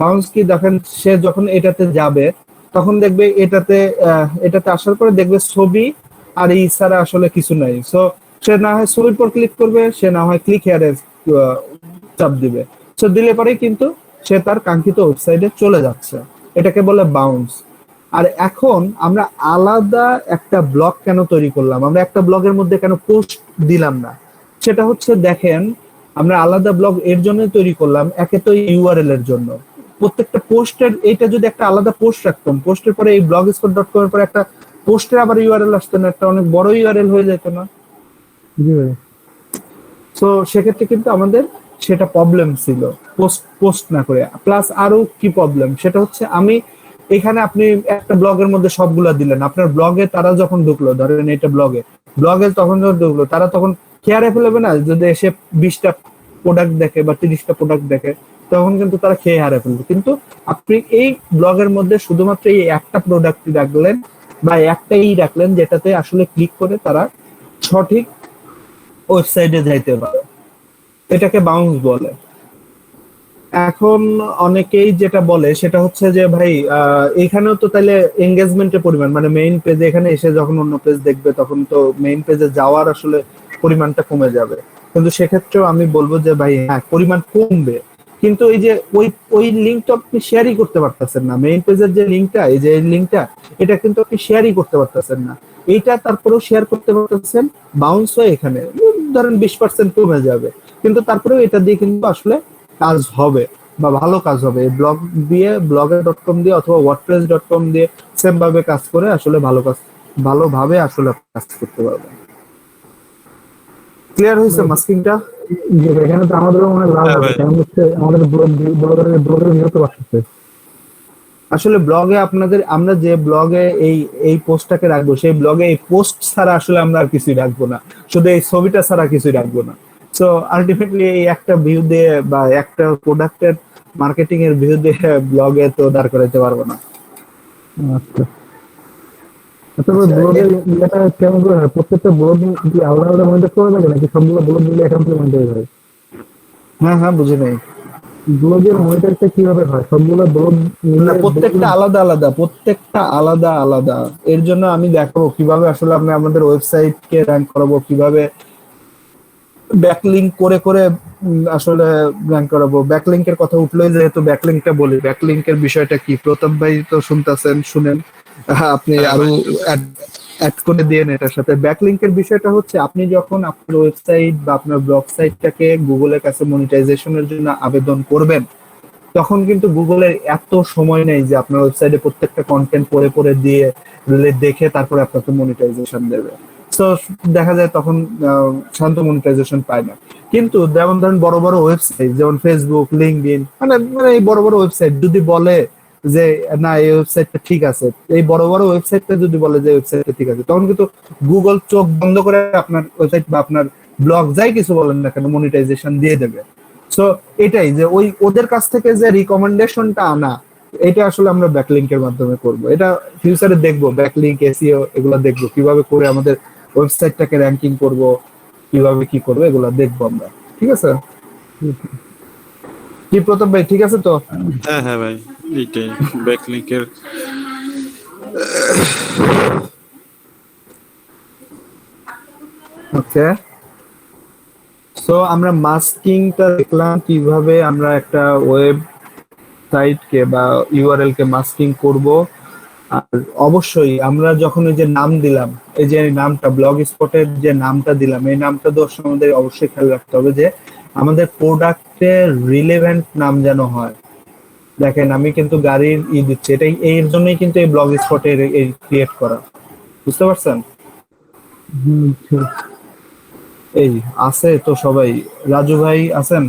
বাউন্স কি দেখেন, সে যখন এটাতে যাবে তখন দেখবে এটাতে আসার পরে দেখবে ছবি আর এই ছাড়া আসলে কিছু নাই। সো সে না হয় ছবির পর ক্লিক করবে, সে না হয় ক্লিক হেয়ারে চাপ দিবে। সো দিলে পরে কিন্তু সে তার কাঙ্ক্ষিত ওয়েবসাইটে চলে যাচ্ছে, এটাকে বলে বাউন্স। আর এখন আমরা আলাদা একটা ব্লগ কেন তৈরি করলাম, আমরা একটা ব্লগের মধ্যে কেন পোস্ট দিলাম না, সেটা হচ্ছে দেখেন আমরা আলাদা ব্লগ এর জন্য তৈরি করলাম, একে তো ইউআরএল এর জন্য। প্রত্যেকটা পোস্টের এইটা যদি একটা আলাদা পোস্ট রাখতাম, পোস্টের পরে এই blogspot.com এর পরে একটা পোস্টের আবার ইউআরএল আসতো না, একটা অনেক বড় ইউআরএল হয়ে যেত না? তো সেক্ষেত্রে কিন্তু আমাদের সেটা প্রবলেম ছিল পোস্ট না করে। প্লাস আরো কি প্রবলেম, সেটা হচ্ছে আমি এখানে আপনি একটা ব্লগের মধ্যে সবগুলা দিলেন, আপনার ব্লগে তারা যখন ঢুকলো, ধরেন এটা ব্লগে তখন যখন ঢুকলো তারা তখন খেয়ারে ফেলবে না, যদি এসে 20টা প্রোডাক্ট দেখে বা 30টা প্রোডাক্ট দেখে তখন কিন্তু তারা খেয়ে হারে ফেলবে। কিন্তু আপনি এই ব্লগের মধ্যে শুধুমাত্র এই একটা প্রোডাক্ট রাখলেন বা একটাই রাখলেন যেটাতে আসলে ক্লিক করে তারা সঠিক ওয়েবসাইটে যাইতে পারে, এটাকে বাউন্স বলে। এখন অনেকেই যেটা বলে সেটা হচ্ছে যে ভাই এখানেও তো তাহলে এঙ্গেজমেন্টের পরিমাণ, মানে মেইন পেজে এখানে এসে যখন অন্য পেজ দেখবে তখন তো মেইন পেজে যাওয়ার আসলে পরিমাণটা কমে যাবে। কিন্তু সেক্ষেত্রেও আমি বলবো যে ভাই হ্যাঁ, পরিমাণ কমবে, কিন্তু এই যে ওই লিঙ্কটা আপনি শেয়ারই করতে পারতেছেন না, মেইন পেজের যে লিঙ্কটা, এই যে লিঙ্কটা, এটা কিন্তু আপনি শেয়ারই করতে পারতেছেন না। এইটা তারপরেও শেয়ার করতে পারতেছেন, বাউন্স হয়ে এখানে ধরেন 20% কমে যাবে, কিন্তু তারপরেও এটা দিয়ে কিন্তু আসলে কাজ হবে বা ভালো কাজ হবে। ব্লগ দিয়ে blogger.com দিয়ে অথবা wordpress.com দিয়ে সেম ভাবে কাজ করে আসলে ভালোভাবে আসলে কাজ করতে পারবে। ক্লিয়ার হয়েছে মাস্কিংটা? এখানে তো আমাদেরও অনেক লাভ হবে, কারণ হচ্ছে আমাদের ব্লগের নিহত বাড়ছে। আসলে ব্লগে আমরা যে ব্লগে এই পোস্টটাকে রাখবো, সেই ব্লগে এই পোস্ট ছাড়া আসলে আমরা আর কিছুই রাখবো না, শুধু এই ছবিটা ছাড়া কিছুই রাখবো না। সো আলটিমেটলি এই একটা ভিউ দিয়ে বা একটা প্রোডাক্টের মার্কেটিং এর ভিউ দিয়ে ব্লগে তো দাঁড় করাইতে পারবো না। আচ্ছা, ব্লগের এটা কেমন করে হয়? প্রত্যেকটা ব্লগ কি আলাদা আলাদা মনিটর করে লাগে নাকি সবগুলো ব্লগ মিলে এখন মনিটর হয়? হ্যাঁ বুঝি নাই। ব্লগের মনিটরটা কিভাবে হয় সবগুলো ব্লগ না, প্রত্যেকটা আলাদা আলাদা, প্রত্যেকটা আলাদা আলাদা। এর জন্য আমি দেখাবো কিভাবে আসলে আমরা আমাদের ওয়েবসাইটকে র্যাঙ্ক করাবো, কিভাবে ব্যাকলিংক করে করে আসলে র্যাঙ্ক করাবো। ব্যাকলিংকের কথা উঠলেই যেহেতু ব্যাকলিংকটা বলি, ব্যাকলিংকের বিষয়টা কি, প্রতাপ ভাই তো শুনতেছেন, শুনেন। আপনি আরো অ্যাড করে দিয়েন এটার সাথে। ব্যাকলিংকের বিষয়টা হচ্ছে আপনি যখন আপনার ওয়েবসাইট বা আপনার ব্লগ সাইটটাকে গুগলের কাছে মনিটাইজেশনের জন্য আবেদন করবেন, তখন কিন্তু গুগলের এত সময় নেই যে আপনার ওয়েবসাইটে প্রত্যেকটা কন্টেন্ট পড়ে পড়ে দিয়ে দেখে তারপরে আপনাকে মনিটাইজেশন দেবে। তো দেখা যায় তখন শান্ত মনিটাইজেশন পায় না। কিন্তু যেমন ধরেন বড় বড় ওয়েবসাইট যেমন ফেসবুক, লিঙ্কডইন, মানে মানে এই বড় বড় ওয়েবসাইট যদি বলে যে না এই ওয়েবসাইটটা ঠিক আছে, এই বড় বড় ওয়েবসাইটটা যদি বলে যে ওয়েবসাইটটা ঠিক আছে, তখন কিন্তু গুগল চোখ বন্ধ করে আপনার ওয়েবসাইট বা আপনার ব্লগ যাই কিছু বলেন না কেন মনিটাইজেশন দিয়ে দেবে। সো এটাই যে ওই ওদের কাছ থেকে যে রিকমেন্ডেশনটা আনা, এটা আসলে আমরা ব্যাকলিংকের মাধ্যমে করব। এটা ফিউচারে দেখবো, ব্যাকলিংক, এসইও এগুলো দেখবো কিভাবে করে আমাদের ওয়েবসাইটটাকে র্যাঙ্কিং করব, কিভাবে কি করবো এগুলো দেখবো আমরা। ঠিক আছে কি প্রতাপ ভাই, ঠিক আছে তো? হ্যাঁ হ্যাঁ ভাই, এইটাই ব্যাকলিংকের। ওকে, সো আমরা মাস্কিংটা দেখলাম কিভাবে আমরা একটা ওয়েব সাইটকে বা ইউআরএল কে মাস্কিং করব। আর অবশ্যই আমরা যখন এই যে নাম দিলাম, এই যে নামটা ব্লগ স্পটের যে নামটা দিলাম, এই নামটা তো আমাদের অবশ্যই খেয়াল রাখতে হবে যে আমাদের প্রোডাক্টের রিলেভেন্ট নাম যেন হয়। দেখেন আমি কিন্তু গাড়ির দিচ্ছি, এটাই এর জন্যই কিন্তু এই ব্লগ স্পটের এই ক্রিয়েট করা, বুঝতে পারছেন? এই আছে তো সবাই, রাজু ভাই আছেন?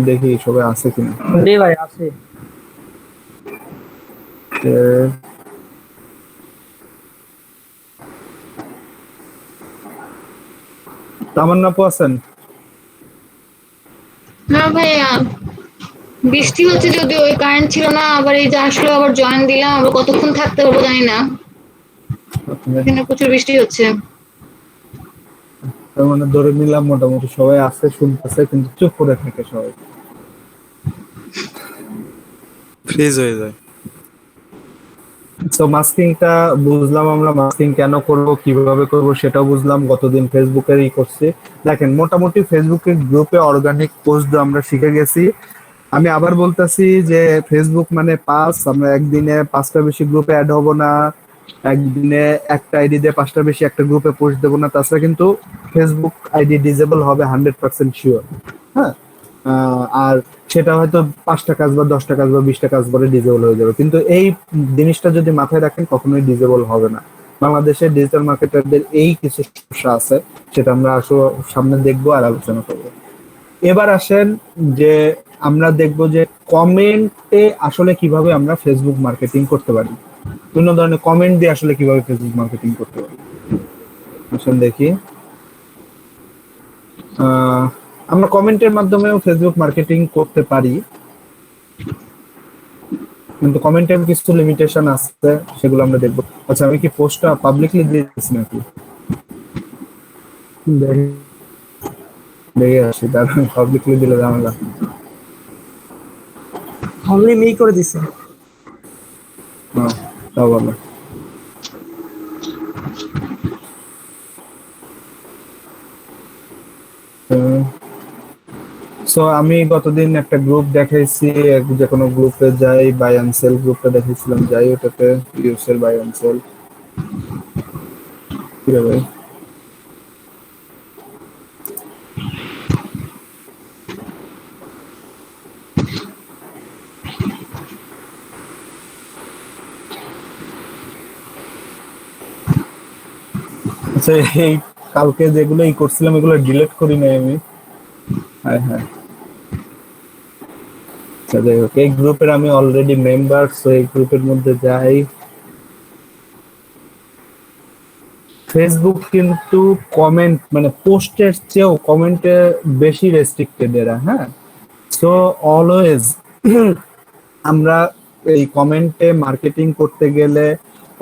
দেখি সবাই আছে কিনা। জি ভাই আছে। তামান্না আপু আছেন? না ভাইয়া, বৃষ্টি হচ্ছে যদি, ওই কারেন্ট ছিল না, আবার এই যে আসলো, আবার জয়েন দিলাম, আবার কতক্ষণ থাকতে পারবো জানি না, এখানে প্রচুর বৃষ্টি হচ্ছে। তার মানে ধরে নিলাম মোটামুটি সবাই আছে, শুনতেছে, কিন্তু চুপ করে থাকে সবাই, ফ্রিজ হয়ে যায়। তো মাস্কিংটা বুঝলাম, আমরা মাস্কিং কেন করব, কিভাবে করব সেটাও বুঝলাম। গতদিন ফেসবুকেরই করছি। দেখেন মোটামুটি ফেসবুকের গ্রুপে অর্গানিক পোস্ট আমরা শিখে গেছি। আমি আবার বলতেছি যে ফেসবুক মানে পাস, আমরা একদিনে 5টা বেশি গ্রুপে অ্যাড হব না, একদিনে একটা আইডি দিয়ে 5টা বেশি একটা গ্রুপে পোস্ট দেবো না, তাছাড়া কিন্তু ফেসবুক আইডি ডিজেবল হবে 100% শিওর। হ্যাঁ, আর সেটা হয়তো 5টা কাজ বা 10টা কাজ বা 20টা কাজ পরে ডিজেবল হয়ে যাবে, কিন্তু এই জিনিসটা যদি মাথায় রাখেন কখনোই ডিজেবল হবে না। বাংলাদেশের ডিজিটাল মার্কেটারদের এই কিছু সমস্যা আছে, সেটা আমরা আসলে সামনে দেখবো আর আলোচনা করবো। এবার আসেন যে আমরা দেখবো যে কমেন্টে আসলে কিভাবে আমরা ফেসবুক মার্কেটিং করতে পারি, বিভিন্ন ধরনের কমেন্ট দিয়ে আসলে কিভাবে ফেসবুক মার্কেটিং করতে পারি। আসেন দেখি, আমরা কমেন্টের মাধ্যমেও ফেসবুক মার্কেটিং করতে পারি, কিন্তু কমেন্টের কিছু লিমিটেশন আছে, সেগুলো আমরা দেখবো। আচ্ছা, আমি কি পোস্টটা পাবলিকলি দিয়েছি নাকি দেখে আসি, তার পাবলিকলি দিলে ঝামেলা। অনলি মি করে দিছে। হ্যাঁ, তা বলো। সো আমি গতদিন একটা গ্রুপ দেখাইছি, যে কোনো গ্রুপে যাই, বাই অ্যান্ড সেল গ্রুপটা দেখাইছিলাম, যাই ওটাতে ইউসেল বাই অ্যান্ড সেল। ঠিক আছে ভাই, আচ্ছা এই কালকে যেগুলো করছিলাম এগুলো ডিলিট করি নাই আমি। হ্যাঁ হ্যাঁ, আচ্ছা যাই হোক, এই গ্রুপের আমি অলরেডি মেম্বার, সো এই গ্রুপের মধ্যে যাই। ফেসবুক কিন্তু কমেন্ট মানে পোস্টের চেয়েও কমেন্টে বেশি রেস্ট্রিক্টেড এরা। হ্যাঁ, সো অলওয়েজ আমরা এই কমেন্টে মার্কেটিং করতে গেলে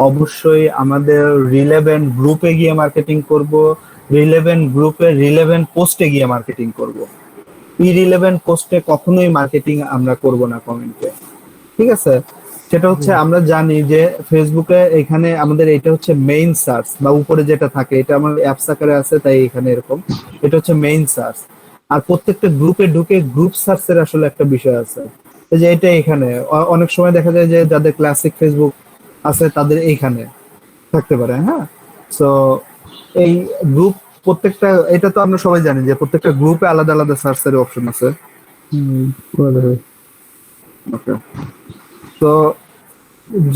অবশ্যই আমাদের রিলেভেন্ট গ্রুপে গিয়ে মার্কেটিং করব, রিলেভেন্ট গ্রুপে রিলেভেন্ট পোস্টে গিয়ে মার্কেটিং করব। ইরিলেভেন্ট পোস্টে কখনোই মার্কেটিং আমরা করব না কমেন্টে, ঠিক আছে? সেটা হচ্ছে আমরা জানি যে ফেসবুকে এখানে আমাদের এটা হচ্ছে মেইন সার্চ বা উপরে যেটা থাকে, এটা আমার অ্যাপস আকারে আছে তাই এখানে এরকম, এটা হচ্ছে মেইন সার্চ। আর প্রত্যেকটা গ্রুপে ঢুকে গ্রুপ সার্চের আসলে একটা বিষয় আছে, এই যে এটা এখানে অনেক সময় দেখা যায় যে যাদের ক্লাসিক ফেসবুক আছে তাদের এইখানে থাকতে পারে, হ্যাঁ। সো এই গ্রুপ প্রত্যেকটা, এটা তো আমরা সবাই জানি যে প্রত্যেকটা গ্রুপে আলাদা আলাদা সার্চের অপশন আছে। ওকে, তো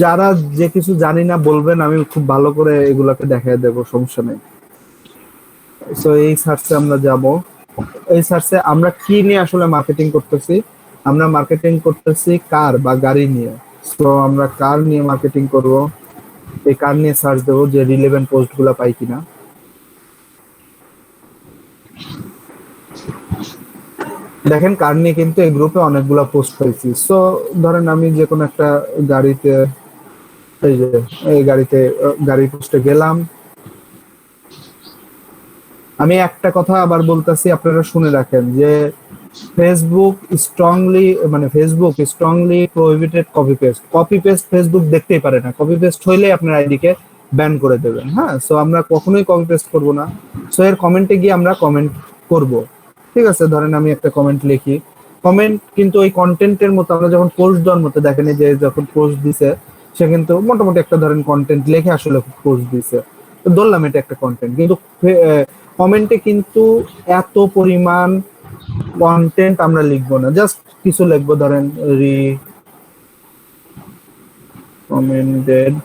যারা যে কিছু জানি না বলবেন, আমি খুব ভালো করে এগুলাকে দেখায় দেবো, সমস্যা নেই। সো এই সার্চে আমরা যাব। এই সার্চে আমরা কি নিয়ে আসলে মার্কেটিং করতেছি? আমরা মার্কেটিং করতেছি কার বা গাড়ি নিয়ে। সো আমরা কার নিয়ে মার্কেটিং করব, এই কার নিয়ে সার্চ দেবো যে রিলেভেন্ট পোস্ট গুলা পাই কিনা। দেখেন কার নিয়ে কিন্তু এই গ্রুপে অনেকগুলা পোস্ট পাইছি। সো ধরেন আমি যে কোনো একটা গাড়িতে, এই যে এই গাড়িতে গাড়ি পোস্টে গেলাম। আমি একটা কথা আবার বলতেছি, আপনারা শুনে রাখেন যে Facebook strongly prohibited copy paste. Copy paste Facebook দেখতেই পারে না, কপি পেস্ট হইলে আপনার আইডি কে ব্যান করে দেবেন, হ্যাঁ। সো আমরা কখনোই কপি পেস্ট করব না। সো এর কমেন্টে গিয়ে আমরা কমেন্ট করব, ঠিক আছে? ধরেন আমি একটা কমেন্ট লিখি, কমেন্ট কিন্তু ওই কন্টেন্টের মতো, আমরা যখন পোস্ট দেওয়ার মতো, দেখেন যে যখন পোস্ট দিছে সে কিন্তু মোটামুটি একটা ধরেন কন্টেন্ট লিখে আসলে পোস্ট দিছে, তো ধরলাম এটা একটা কন্টেন্ট, কিন্তু কমেন্টে কিন্তু এত পরিমাণ কন্টেন্ট আমরা লিখবো না, জাস্ট কিছু লিখবো, ধরেন রিকমেন্ডেড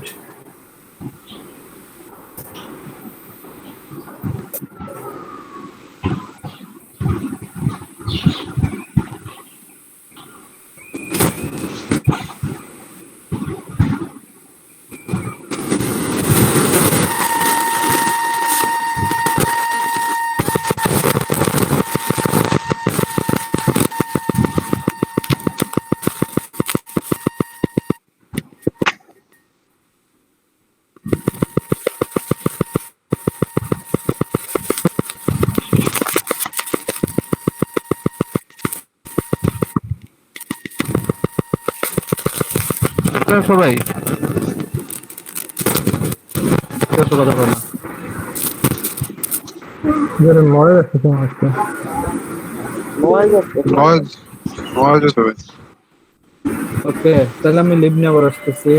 সবাই কথা বলে না। মরে যাচ্ছে তোমার আজকে। ওকে, তাহলে আমি লিভ নিয়ে আবার আসতেছি।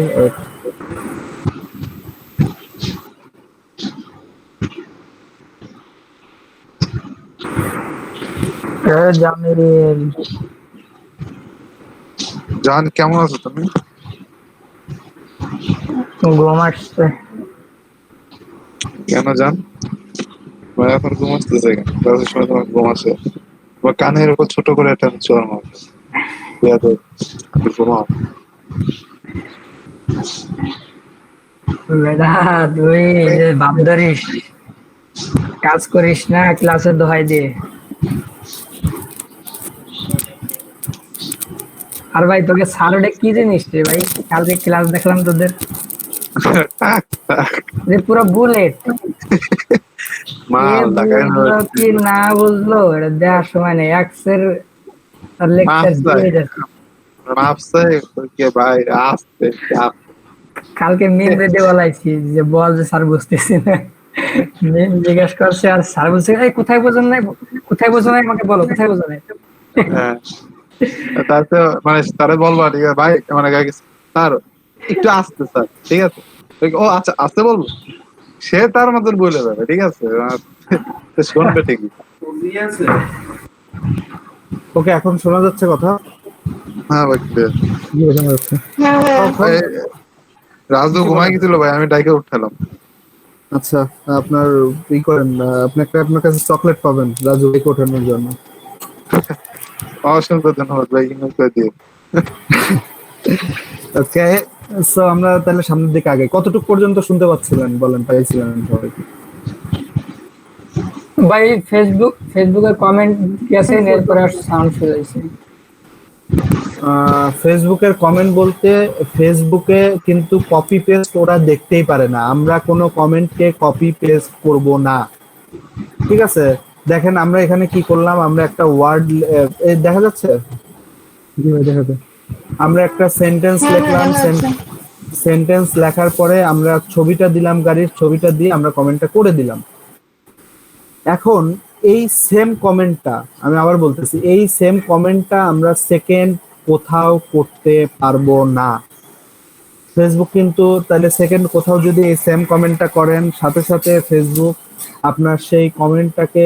জান কেমন আছো তুমি? ঘুম আসছে। কেন জান? এখন ঘুম আসতেছে কেন? ক্লাসের সময় তোমার ঘুম আসে? তোমার কানের উপর ছোট করে একটা চড় মারবে। ঘুমাও। বেটা তুই যে ভাব ধরিস, কাজ করিস না ক্লাসের দোহাই দিয়ে। আর ভাই তোকে স্যারডে কি জিনিস রে ভাই, কালকে ক্লাস দেখলাম তোদের যে পুরো বুলেট মাল লাগাই কি না বুঝলো, এটা দেওয়ার সময় নেই, এক্সের লেকচার দিয়ে যাচ্ছে। মাপছে কে ভাই? আসতে কালকে মিম রেডি বলাইছি যে বল যে স্যার বুঝতেছি না, মিম জিজ্ঞেস করছে আর স্যার বলছে এই কোথায় বোঝেন নাই, কোথায় বোঝেন নাই আমাকে বলো, কোথায় বোঝেন নাই। হ্যাঁ, তাতে মানে তারে বলবা ঠিক আছে ভাই, মানে স্যার একটু আসতে স্যার, ঠিক আছে? ও আচ্ছা আসতে বলবো, সে তার মতন বলে দেবে, ঠিক আছে? শুনবে ঠিকই। ওকে, এখন শোনা যাচ্ছে কথা? হ্যাঁ ভাই, হ্যাঁ রাজু ঘুমাই গেছিল ভাই, আমি ডাইকে উঠালাম। আচ্ছা, আপনার ই করেন, আপনার কাছে চকলেট পাবেন রাজু এই ওঠানোর জন্য। অসংখ্য ধন্যবাদ ভাই, ইমেল করে দিয়ে। ওকে, সো আমরা তাহলে সামনের দিকে আগে কতটুকু পর্যন্ত শুনতে পাচ্ছিলেন বলেন, পাইছিলেন সবাই? ভাই ফেসবুকের কমেন্ট গেছে, এরপরে সাউন্ড চলে আসছে। ফেসবুকের কমেন্ট বলতে ফেসবুকে কিন্তু কপি পেস্ট ওরা দেখতেই পারে না, আমরা কোনো কমেন্টকে কপি পেস্ট করব না, ঠিক আছে? দেখেন আমরা এখানে কি করলাম, আমরা একটা ওয়ার্ড দেখা যাচ্ছে, আমরা একটা সেন্টেন্স হ্যাঁ, লিখলাম, দেখা যাচ্ছে। সেন্টেন্স লেখার পরে আমরা ছবিটা দিলাম, গাড়ির ছবিটা দিয়ে আমরা কমেন্টটা করে দিলাম। এখন এই সেম কমেন্টটা, আমি আবার বলতেছি, এই সেম কমেন্টটা আমরা সেকেন্ড কোথাও করতে পারবো না। ফেসবুক কিন্তু তাহলে সেকেন্ড কোথাও যদি এই সেম কমেন্টটা করেন, সাথে সাথে ফেসবুক আপনার সেই কমেন্টটাকে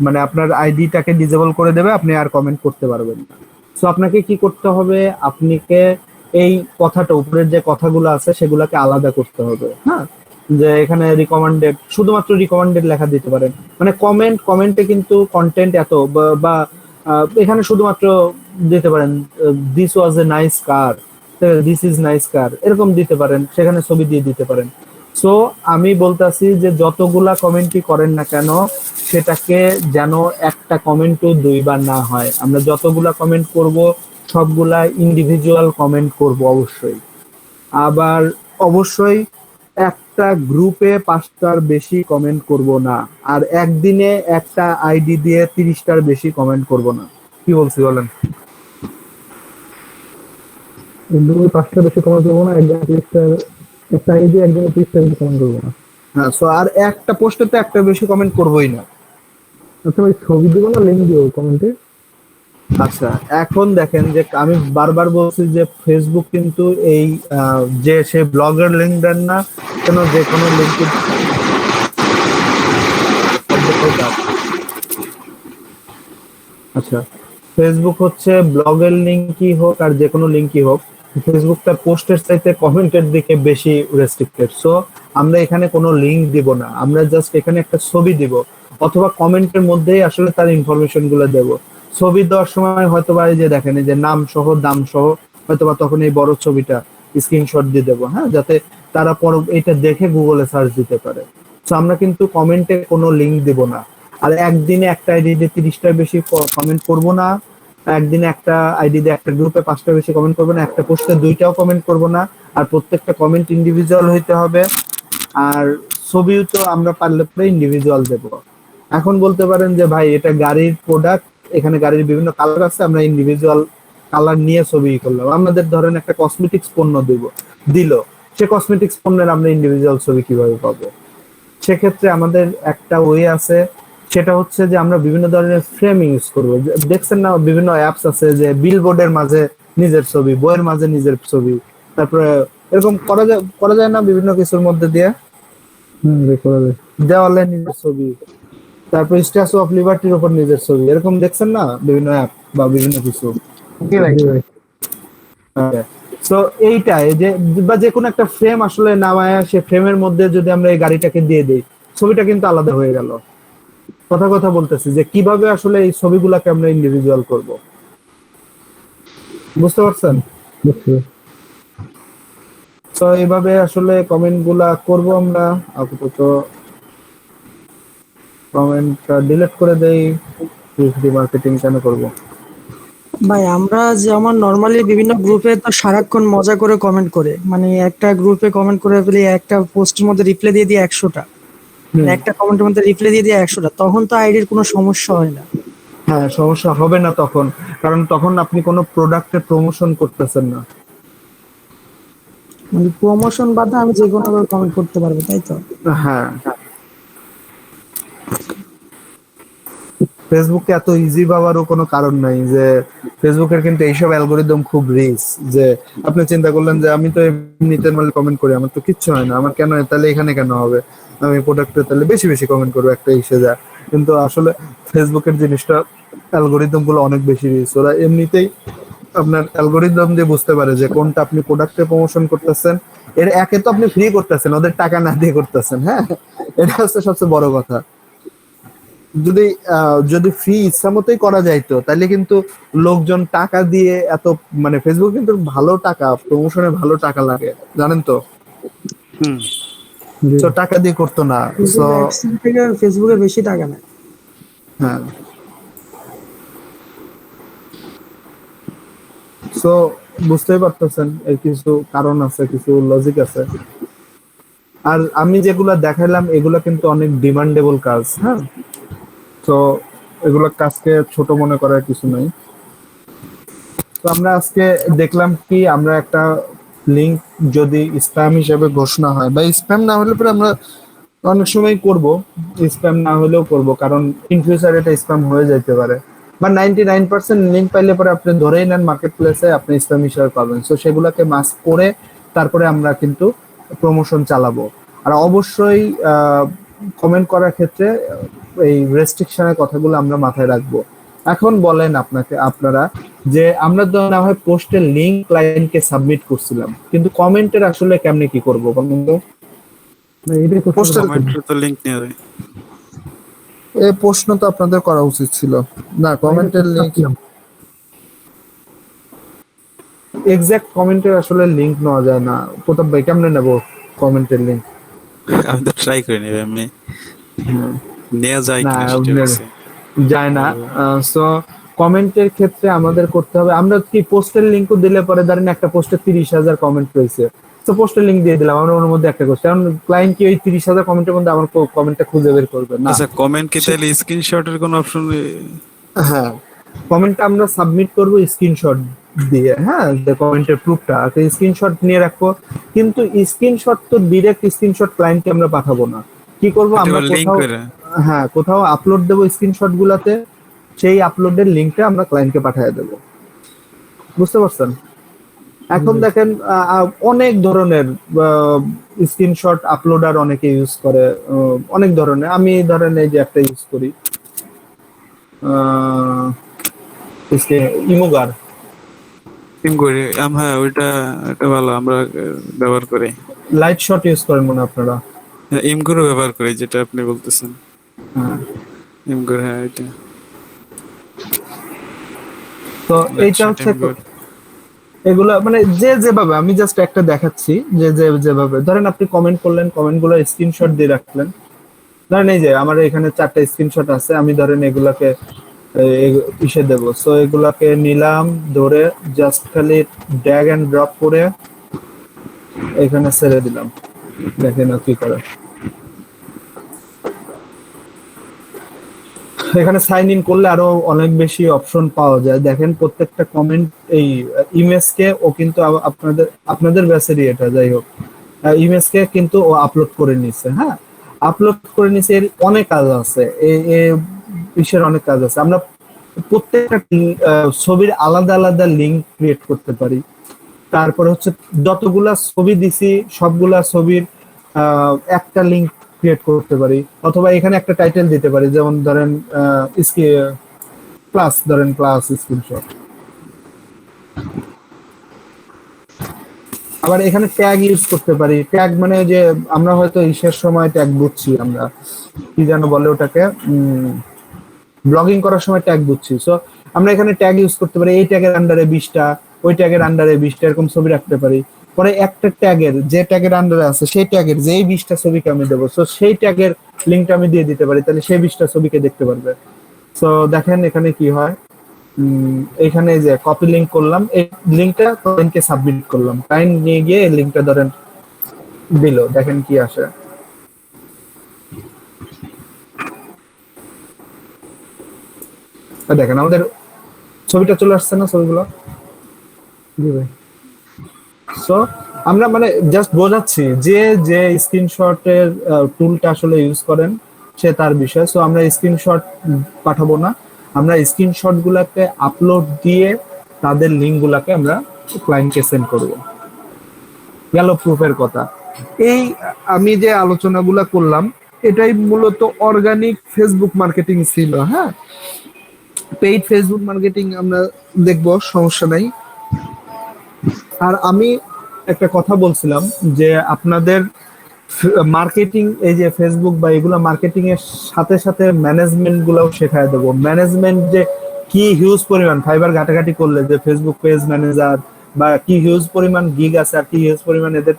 মানে আপনার আইডিটাকে ডিসেবল করে দেবে, আপনি আর কমেন্ট করতে পারবেন না। সো আপনাকে কি করতে হবে, আপনাকে এই কথাটা, উপরের যে কথাগুলো আছে সেগুলোকে আলাদা করতে হবে। হ্যাঁ, যে এখানে রিকমেন্ডেড, শুধুমাত্র রিকমেন্ডেড লেখা দিতে পারেন, মানে কমেন্টে কিন্তু কন্টেন্ট এত বা এখানে শুধুমাত্র দিতে পারেন this was a nice car, this is nice কার, এরকম দিতে পারেন, সেখানে ছবি দিয়ে দিতে পারেন। সো আমি বলতাছি যে যতগুলা কমেন্টই করেন না কেন, সেটাকে যেন একটা কমেন্টও দুইবার না হয়। আমরা যতগুলা কমেন্ট করব সবগুলা ইন্ডিভিজুয়াল কমেন্ট করব অবশ্যই। আবার অবশ্যই একটা গ্রুপে 5টার বেশি কমেন্ট করব না, আর একদিনে একটা আইডি দিয়ে 30টার বেশি কমেন্ট করব না। কি বলছি বলেন? 5টা বেশি কমেন্ট করবো না, একজন 30টার একটা আইডি একজনের 30টা বেশি কমেন্ট করবো না। হ্যাঁ, সো আর একটা পোস্টে তো একটা বেশি কমেন্ট করবোই না। আচ্ছা ভাই, ছবি দিব না লিঙ্ক দিও কমেন্টে? আচ্ছা, এখন দেখেন যে আমি বারবার বলছি যে ফেসবুক কিন্তু এই যে সে ব্লগের লিঙ্ক দেন না কেন, যে কোনো লিঙ্ক, আচ্ছা ফেসবুক হচ্ছে ব্লগের লিঙ্কই হোক আর যে কোনো লিঙ্কই হোক, ফেসবুক তার পোস্টের চাইতে কমেন্টের দিকে বেশি রেস্ট্রিক্টেড। সো আমরা এখানে কোনো লিঙ্ক দিব না, আমরা জাস্ট এখানে একটা ছবি দিব, অথবা কমেন্টের মধ্যেই আসলে তার ইনফরমেশন গুলো দেবো। ছবি দেওয়ার সময় হয়তো বা এই যে দেখেন, এই যে নাম সহ দাম সহ, হয়তো বা তখন এই বড় ছবিটা স্ক্রিনশট দিয়ে দেবো, হ্যাঁ, যাতে তারা এটা দেখে গুগলে সার্চ দিতে পারে। তো আমরা কিন্তু কমেন্টে কোনো লিঙ্ক দিব না। আর একদিনে একটা আইডি দিয়ে 30টার বেশি কমেন্ট করব না, একদিনে একটা আইডি দিয়ে একটা গ্রুপে 5টা বেশি কমেন্ট করবো না, একটা পোস্টে 2টাও কমেন্ট করব না, আর প্রত্যেকটা কমেন্ট ইন্ডিভিজুয়াল হইতে হবে। আর ছবিও তো আমরা পারলে পরে ইন্ডিভিজুয়াল দেব। এখন বলতে পারেন যে ভাই এটা গাড়ির প্রোডাক্ট, এখানে গাড়ির বিভিন্ন কালার আছে, আমরা ইন্ডিভিজুয়াল কালার নিয়ে ছবি করলাম। আমাদের ধরেন একটা কসমেটিক্স পণ্য দিল, সে কসমেটিক্স পণ্যের আমরা ইন্ডিভিজুয়াল ছবি কিভাবে পাবো? সেক্ষেত্রে আমাদের একটা ওয়ে আছে, সেটা হচ্ছে যে আমরা বিভিন্ন ধরনের ফ্রেম ইউজ করবো। দেখছেন না, বিভিন্ন অ্যাপস আছে যে বিলবোর্ডের মাঝে নিজের ছবি, বইয়ের মাঝে নিজের ছবি, তারপরে এরকম করা যায় না বিভিন্ন কিছুর মধ্যে দিয়ে, করা যায়, দেওয়ালে নিজের ছবি, তারপর স্ট্যাচু অফ লিবার্টির উপর নিজের ছবি, এরকম দেখছেন না বিভিন্ন অ্যাপ বা বিভিন্ন কিছু। তো এইটাই যে বা যে কোনো একটা ফ্রেম আসলে নামায়, সে ফ্রেমের মধ্যে যদি আমরা এই গাড়িটাকে দিয়ে দিই, ছবিটা কিন্তু আলাদা হয়ে গেল। কথা বলতেছি যে কিভাবে আসলে এই ছবিগুলাকে আমরা ইন্ডিভিজুয়াল করব, বুঝতে পারছেন? তো এইভাবে আসলে কমেন্ট গুলা করবো আমরা। আপাতত কমেন্টটা ডিলিট করে দেই, মার্কেটিং কেন করব? ভাই আমরা যেমন নর্মালি বিভিন্ন গ্রুপে তো সারাক্ষণ মজা করে কমেন্ট করে, মানে একটা গ্রুপে কমেন্ট করে ফেলি, একটা পোস্টের মধ্যে রিপ্লাই দিয়ে দিই 100টা, একটা কমেন্টের মধ্যে রিপ্লাই দিয়ে দিই 100টা, তখন তো আইডির কোনো সমস্যা হয় না। হ্যাঁ, সমস্যা হবে না তখন, কারণ তখন আপনি কোনো প্রোডাক্টের প্রমোশন করতেছেন না। মানে প্রমোশন বাদে আমি যে কোনো কমেন্ট করতে পারবো, তাই তো? হ্যাঁ, ফেসবুকে এত ইজি পাওয়ারও কোনো কারণ নাই। যে ফেসবুকের কিন্তু এইসব অ্যালগোরিদম খুব রিস্ক। যে আপনি চিন্তা করলেন যে আমি তো এমনিতে নরমালি কমেন্ট করি, আমার তো কিচ্ছু হয় না, আমার কেন, তাহলে এখানে কেন হবে, আমি প্রোডাক্টে তাহলে বেশি বেশি কমেন্ট করবো, একটা এসে যায়। কিন্তু আসলে ফেসবুকের জিনিসটা, অ্যালগোরিদম গুলো অনেক বেশি রিস্ক। ওরা এমনিতেই আপনার অ্যালগোরিদম দিয়ে বুঝতে পারে যে কোনটা আপনি প্রোডাক্টে প্রমোশন করতেছেন। এর একে তো আপনি ফ্রি করতেছেন, ওদের টাকা না দিয়ে করতেছেন। হ্যাঁ, এটা হচ্ছে সবচেয়ে বড় কথা। যদি ফ্রি ইচ্ছা মতোই করা যাইতো, তাহলে কিন্তু লোকজন টাকা দিয়ে এত, মানে ফেসবুক কিন্তু ভালো টাকা, প্রমোশনে ভালো টাকা লাগে, জানেন তো? তো টাকা দিয়ে করতো না। তো থেকে ফেসবুকে বেশি টাকা নেয়। হ্যাঁ, সো বুঝতেই পারতেছেন এর কিছু কারণ আছে, কিছু লজিক আছে। আর আমি যেগুলা দেখাইলাম এগুলা কিন্তু অনেক ডিমান্ডেবল কাজ। হ্যাঁ, তো এগুলো কাজকে ছোট মনে করার কিছু নাই। তো আমরা আজকে দেখলাম কি, আমরা একটা লিংক যদি স্প্যাম হিসেবে ঘোষণা হয় বা স্প্যাম না হলে পরে আমরা অনেক সময় করব, স্প্যাম না হলেও করব, কারণ ইন ফিউচার এটা স্প্যাম হয়ে যেতে পারে। বা 99% লিংক পাইলে পরে আপনি ধরেই নেন মার্কেট প্লেসে আপনি স্প্যাম হিসেবে পাবেন। সো সেগুলোকে মাস্ক করে তারপরে আমরা কিন্তু প্রমোশন চালাবো। আর অবশ্যই কমেন্ট করার ক্ষেত্রে এই রেস্ট্রিকশনের কথাগুলো আমরা মাথায় রাখবো। এখন বলেন আপনারা যে আমরা তো না হয় পোস্টের লিংক ক্লায়েন্টকে সাবমিট করছিলাম, কিন্তু কমেন্টের আসলে কেমনে কি করব বলুন তো? না, এটাই তো পোস্টের কমেন্টে তো লিংক নেওয়া যায়। এই প্রশ্ন তো আপনাদের করা উচিত ছিল না। কমেন্টের লিংক, এক্সাক্ট কমেন্টের আসলে লিংক নেওয়া যায় না। প্রতাপ ভাই কেমনে নেব কমেন্টের লিংক? আমি তো ট্রাই করি নি এমনি নেওয়া যায় না, কিনা সেটা হচ্ছে। যায় না। সো কমেন্টের ক্ষেত্রে আমাদের করতে হবে, আমরা কি পোস্টের লিংকও দিলে পরে ধরেন একটা পোস্টে 30,000 কমেন্ট রয়েছে, তো পোস্টের লিংক দিয়ে দিলাম আমরা, ওর মধ্যে একটা করছি, কারণ ক্লায়েন্ট কি ওই 30,000 কমেন্টের মধ্যে আমার কমেন্টটা খুঁজে বের করবে না। আচ্ছা, কমেন্ট কি তাহলে স্ক্রিনশটের কোনো অপশন? হ্যাঁ, কমেন্টটা আমরা সাবমিট করব স্ক্রিনশট দিয়ে। হ্যাঁ, যে কমেন্টের প্রুফটা আছে স্ক্রিনশট নিয়ে রাখবো, কিন্তু স্ক্রিনশট তো ডাইরেক্ট স্ক্রিনশট ক্লায়েন্টকে আমরা পাঠাবো না। কি করব আমরা লিংক কোথাও, করে হ্যাঁ কোথাও আপলোড দেবো স্ক্রিনশট গুলাতে, সেই আপলোডের লিংকটা আমরা ক্লায়েন্টকে পাঠিয়ে দেবো। বুঝতে পারছেন? এখন দেখেন অনেক ধরনের স্ক্রিনশট আপলোডার অনেকে ইউজ করে, অনেক ধরনের। আমি ধরেন এই যে একটা ইউজ করি, ইমোগার। করে হ্যাঁ, ওইটা এটা ভালো, আমরা ব্যবহার করি। লাইট শট ইউজ করেন মনে হয় আপনারা? ইমগুরো ব্যবহার করি, যেটা আপনি বলতেছেন। হ্যাঁ, ইমগুরো, হ্যাঁ এটা। তো এইটা হচ্ছে এগুলা মানে যে যেভাবে, আমি জাস্ট একটা দেখাচ্ছি যে যেভাবে ধরেন আপনি কমেন্ট করলেন, কমেন্ট গুলো স্ক্রিনশট দিয়ে রাখলেন। ধরেন এই যে আমার এখানে 4টা স্ক্রিনশট আছে, আমি ধরেন এগুলাকে ইসে দেব। সো এগুলাকে নিলাম ধরে, জাস্ট খালি ড্র্যাগ এন্ড ড্রপ করে এখানে ছেড়ে দিলাম। দেখেন কি করে। এখানে সাইন ইন করলে আরো অনেক বেশি অপশন পাওয়া যায়। দেখেন প্রত্যেকটা কমেন্ট, এই ইমেজকে ও কিন্তু আপনাদের ব্যাচেরই এটা, যাই হোক ইমেজকে কিন্তু ও আপলোড করে নিছে। হ্যাঁ, আপলোড করে নিছে, এর অনেক কাজ আছে, বিষয়ের অনেক কাজ আছে। আমরা প্রত্যেকটা ছবির আলাদা আলাদা লিংক ক্রিয়েট করতে পারি। তারপরে হচ্ছে যতগুলা ছবি দিছি সবগুলা ছবির একটা লিংক ক্রিয়েট করতে পারি, অথবা এখানে একটা টাইটেল দিতে পারি, যেমন ধরেন ক্লাস, ধরেন ক্লাস স্ক্রিনশট। আবার এখানে ট্যাগ ইউজ করতে পারি। ট্যাগ মানে যে আমরা হয়তো ইসের সময় ট্যাগ বুঝছি, আমরা কি যেন বলে ওটাকে, ব্লগিং করার সময় ট্যাগ বুঝছি। সো আমরা এখানে ট্যাগ ইউজ করতে পারি, এই ট্যাগের আন্ডারে 20টা, ওই ট্যাগের আন্ডারে 20টা, এরকম ছবি রাখতে পারি। পরে একটা ট্যাগের, যে ট্যাগের আন্ডারে আছে সেই ট্যাগের যেই 20টা ছবিকে আমি দেবো, সো সেই ট্যাগের লিঙ্কটা আমি দিয়ে দিতে পারি, তাহলে সেই 20টা ছবিকে দেখতে পারবে। সো দেখেন এখানে কি হয়, এখানে যে কপি লিংক করলাম, এই লিংকটা ক্লায়েন্টকে সাবমিট করলাম, ক্লায়েন্ট নিয়ে গিয়ে এই লিংকটা ধরেন দিল, দেখেন কি আসে। দেখেন আমাদের ছবিটা চলে আসছে না, ছবিগুলো। জি ভাই। সো আমরা মানে জাস্ট বোঝাচ্ছি যে স্ক্রিনশটের টুলটা আসলে ইউজ করেন সে তার বিষয়। সো আমরা স্ক্রিনশট পাঠাবো না, আমরা স্ক্রিনশট গুলাকে আপলোড দিয়ে তাদের লিঙ্ক গুলাকে আমরা ক্লায়েন্টকে সেন্ড করব। গেল প্রুফের কথা। এই আমি যে আলোচনাগুলা করলাম এটাই মূলত অর্গানিক ফেসবুক মার্কেটিং ছিল। হ্যাঁ, পেইড ফেসবুক মার্কেটিং আমরা দেখবো, সমস্যা নাই। আর আমি একটা কথা বলছিলাম যে আপনাদের মার্কেটিং, এই যে ফেসবুক বা এগুলো মার্কেটিং এর সাথে সাথে ম্যানেজমেন্ট গুলাও শেখায় দেবো। ম্যানেজমেন্ট যে কি হিউজ পরিমাণ, ফাইবার ঘাটাঘাটি করলে যে ফেসবুক পেজ ম্যানেজার বা কি হিউজ পরিমাণ গিগ আছে আর কি হিউজ পরিমাণ এদের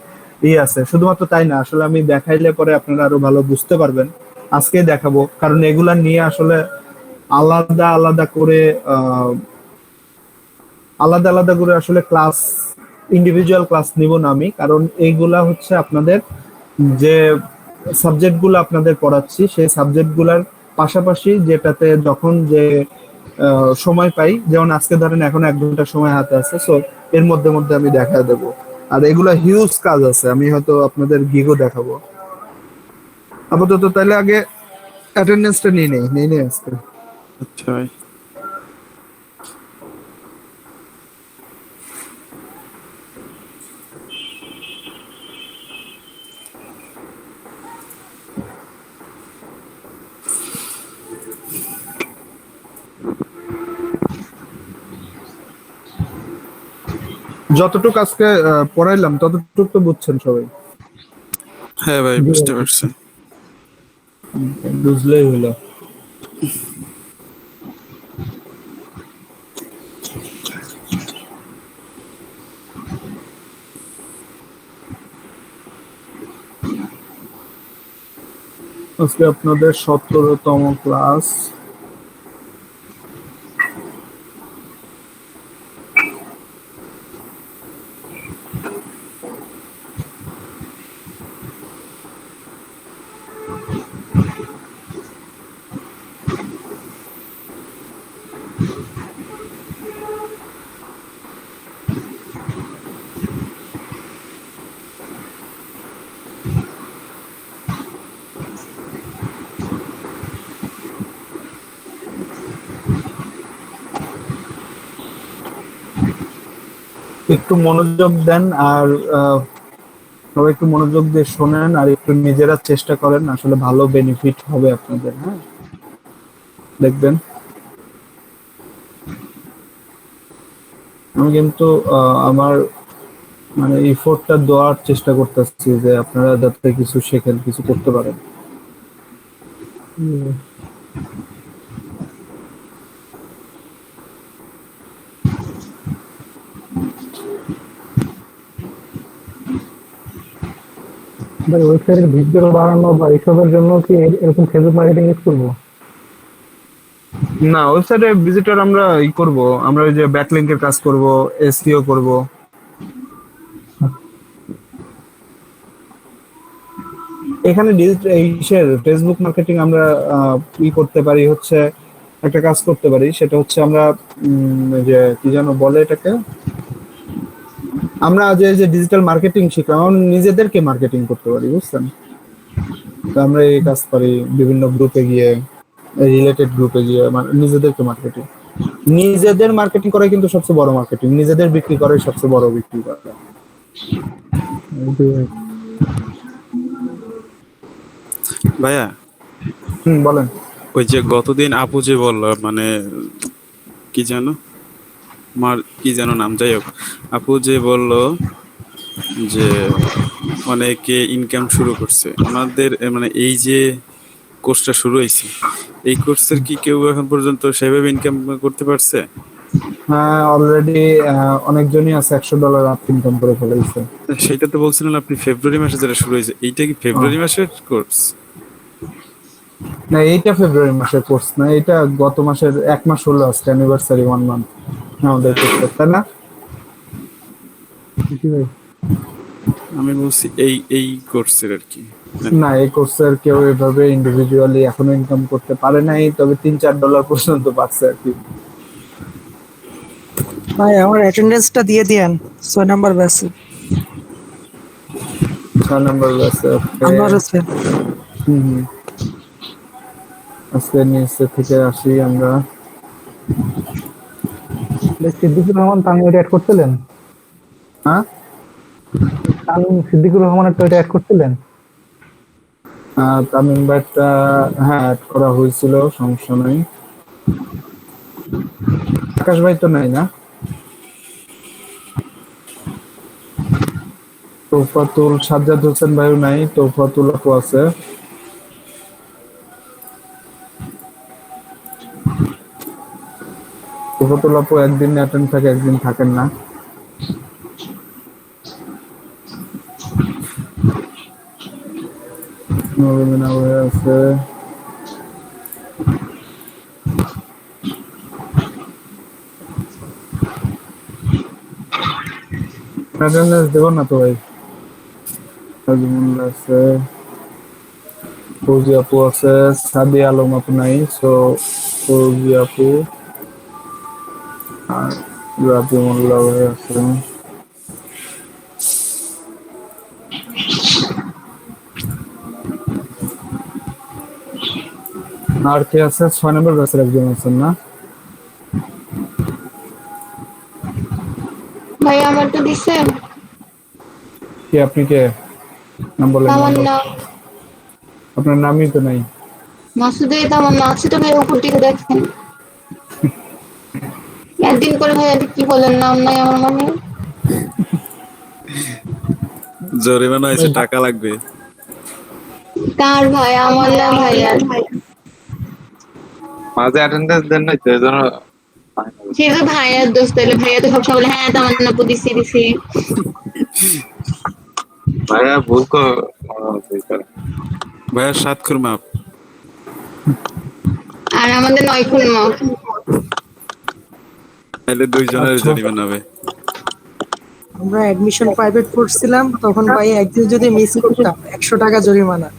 আছে। শুধুমাত্র তাই না, আসলে আমি দেখাইলে পরে আপনারা আরো ভালো বুঝতে পারবেন। আজকে দেখাবো, কারণ এগুলা নিয়ে আসলে আলাদা আলাদা করে আসলে ক্লাস, ইন্ডিভিজুয়াল ক্লাস নিব না আমি, কারণ এইগুলা হচ্ছে আপনাদের যে সাবজেক্টগুলো আপনাদের পড়াচ্ছি সেই সাবজেক্টগুলার পাশাপাশি যেটাতে যখন যে সময় পাই, যেমন আজকে ধরেন এখন 1 ঘন্টা সময় হাতে আছে, সো এর মধ্যে মধ্যে আমি দেখা দেবো। আর এগুলা হিউজ কাজ আছে, আমি হয়তো আপনাদের গিগও দেখাবো। আপাতত তাহলে আগে অ্যাটেন্ডেন্সটা নিয়ে নেই আজকে। আচ্ছা ভাই। যতটুকু আজকে পড়াইলাম ততটুকু তো বুঝছেন সবাই? হ্যাঁ ভাই, বুঝতে পারছি। বুঝলেই হলো। আজকে আপনাদের 17তম ক্লাস। একটু মনোযোগ দেন আর সবাই একটু মনোযোগ দিয়ে শোনেন আর একটু নিজেরা চেষ্টা করেন, আসলে ভালো বেনিফিট হবে আপনাদের। হ্যাঁ, দেখবেন। আমি কিন্তু আমার মানে এফোর্টটা দেওয়ার চেষ্টা করতেছি যে আপনারা যাতে কিছু শেখেন, কিছু করতে পারেন। ভাই ওয়েবসাইটের ভিজিটর বাড়ানো বা এইসবের জন্য কি এরকম ফেসবুক মার্কেটিং ইউজ করবো? না, ওয়েবসাইটে ভিজিটর আমরা করব, আমরা ওই যে ব্যাকলিংকের কাজ করব, এসইও করব। এখানে ডিজিটাল ফেসবুক মার্কেটিং আমরা করতে পারি হচ্ছে, একটা কাজ করতে পারি, সেটা হচ্ছে আমরা যে কি যেন বলে এটাকে, আমরা যে ডিজিটাল মার্কেটিং শিখলাম, আমরা নিজেদেরকে মার্কেটিং করতে পারি, বুঝছেন? তো আমরা এই কাজ পারি বিভিন্ন গ্রুপে গিয়ে, রিলেটেড গ্রুপে গিয়ে নিজেদেরকে মার্কেটিং, নিজেদের মার্কেটিং করাই কিন্তু সবচেয়ে বড় মার্কেটিং, নিজেদের বিক্রি করাই সবচেয়ে বড় বিক্রি করা। ভাইয়া বলেন। ওই যে গতদিন আপু যে বললো, মানে কি জানো কি যেন নাম, যাই হোক, আপু যে বললো যে অনেকে ইনকাম শুরু করছে আমাদের, মানে এই যে কোর্সটা শুরু হয়েছে, এই কোর্সের কি কেউ এখন পর্যন্ত সেভাবে ইনকাম করতে পারছে? হ্যাঁ, অলরেডি অনেকজনই আছে $100 আপ ইনকাম করে ফেলেছে। সেটা তো বলছিলেন আপনি ফেব্রুয়ারি মাসে যেটা শুরু হয়েছে, এইটা কি ফেব্রুয়ারি মাসের কোর্স? না, এইটা ফেব্রুয়ারি মাসের কোর্স না, এটা গত মাসের 1 মাস হলো আজকে, অ্যানিভার্সারি 1 মান্থ আমাদের কোর্সটা, তাই না? আমি বলছি এই কোর্সের আর কি। না, এই কোর্সের কেউ এভাবে ইন্ডিভিজুয়ালি এখনো ইনকাম করতে পারে নাই, তবে $3-4 পর্যন্ত পাচ্ছে আর কি। ভাই আমার অ্যাটেন্ডেন্সটা দিয়ে দিয়েন 6 নাম্বার ব্যাচে। 6 নাম্বার ব্যাচে আমার আছে। আজকে নিচে থেকে আসি আমরা। সিদ্দিকুর রহমান তামিম এটা অ্যাড করছিলেন? হ্যাঁ, তামিম সিদ্দিকুর রহমানের তো এটা অ্যাড করছিলেন? তামিম ভাইটা হ্যাঁ অ্যাড করা হয়েছিল, সমস্যা নাই। আকাশ ভাই তো নাই না? তোফাতুল, সাজ্জাদ হোসেন ভাইও নাই, তোফাতুল আপু আছে। তোফাতুল আপু একদিন অ্যাটেন্ড থাকে, একদিন থাকেন না। নবীনা ভাই আছে। অ্যাটেন্ডেন্স দেব না তো ভাই। আছে ফৌজি আপু আছে, সাদি আলম আপু নাই, সো ফৌজি আপু আর রাবি মোল্লা ভাই আছে। আর কে আছে? 6 নম্বর ব্যাচের একজন আছেন না? ভাই আমার তো দিছে কে আপনি? কে নাম বলেন? আমার নাম নাম আপনার নামই তো নাই। মাসুদের আমার নাম আছে তো ভাই, উপর দিকে দেখেন। একদিন করে ভাই আজকে কি বলেন, নাম নাই আমার মনে। জরিমানা হয়েছে, টাকা লাগবে। কার ভাই? আমার না ভাই। আর মাঝে অ্যাটেন্ডেন্স দেন নাই তো এজন্য সে তো ভাইয়ার দোস্ত, তাহলে ভাইয়া তো সবসময় বলে হ্যাঁ তোমার না দিছি দিছি। ভাইয়া ভুল তো ভাইয়া 7 খুর মাপ। আর আমাদের 9 খুন মাপ। তাহলে 2 জনের জরিমানা হবে। আমরা অ্যাডমিশন প্রাইভেট পড়ছিলাম তখন ভাই একদিন যদি মিস করতাম 100 টাকা জরিমানা।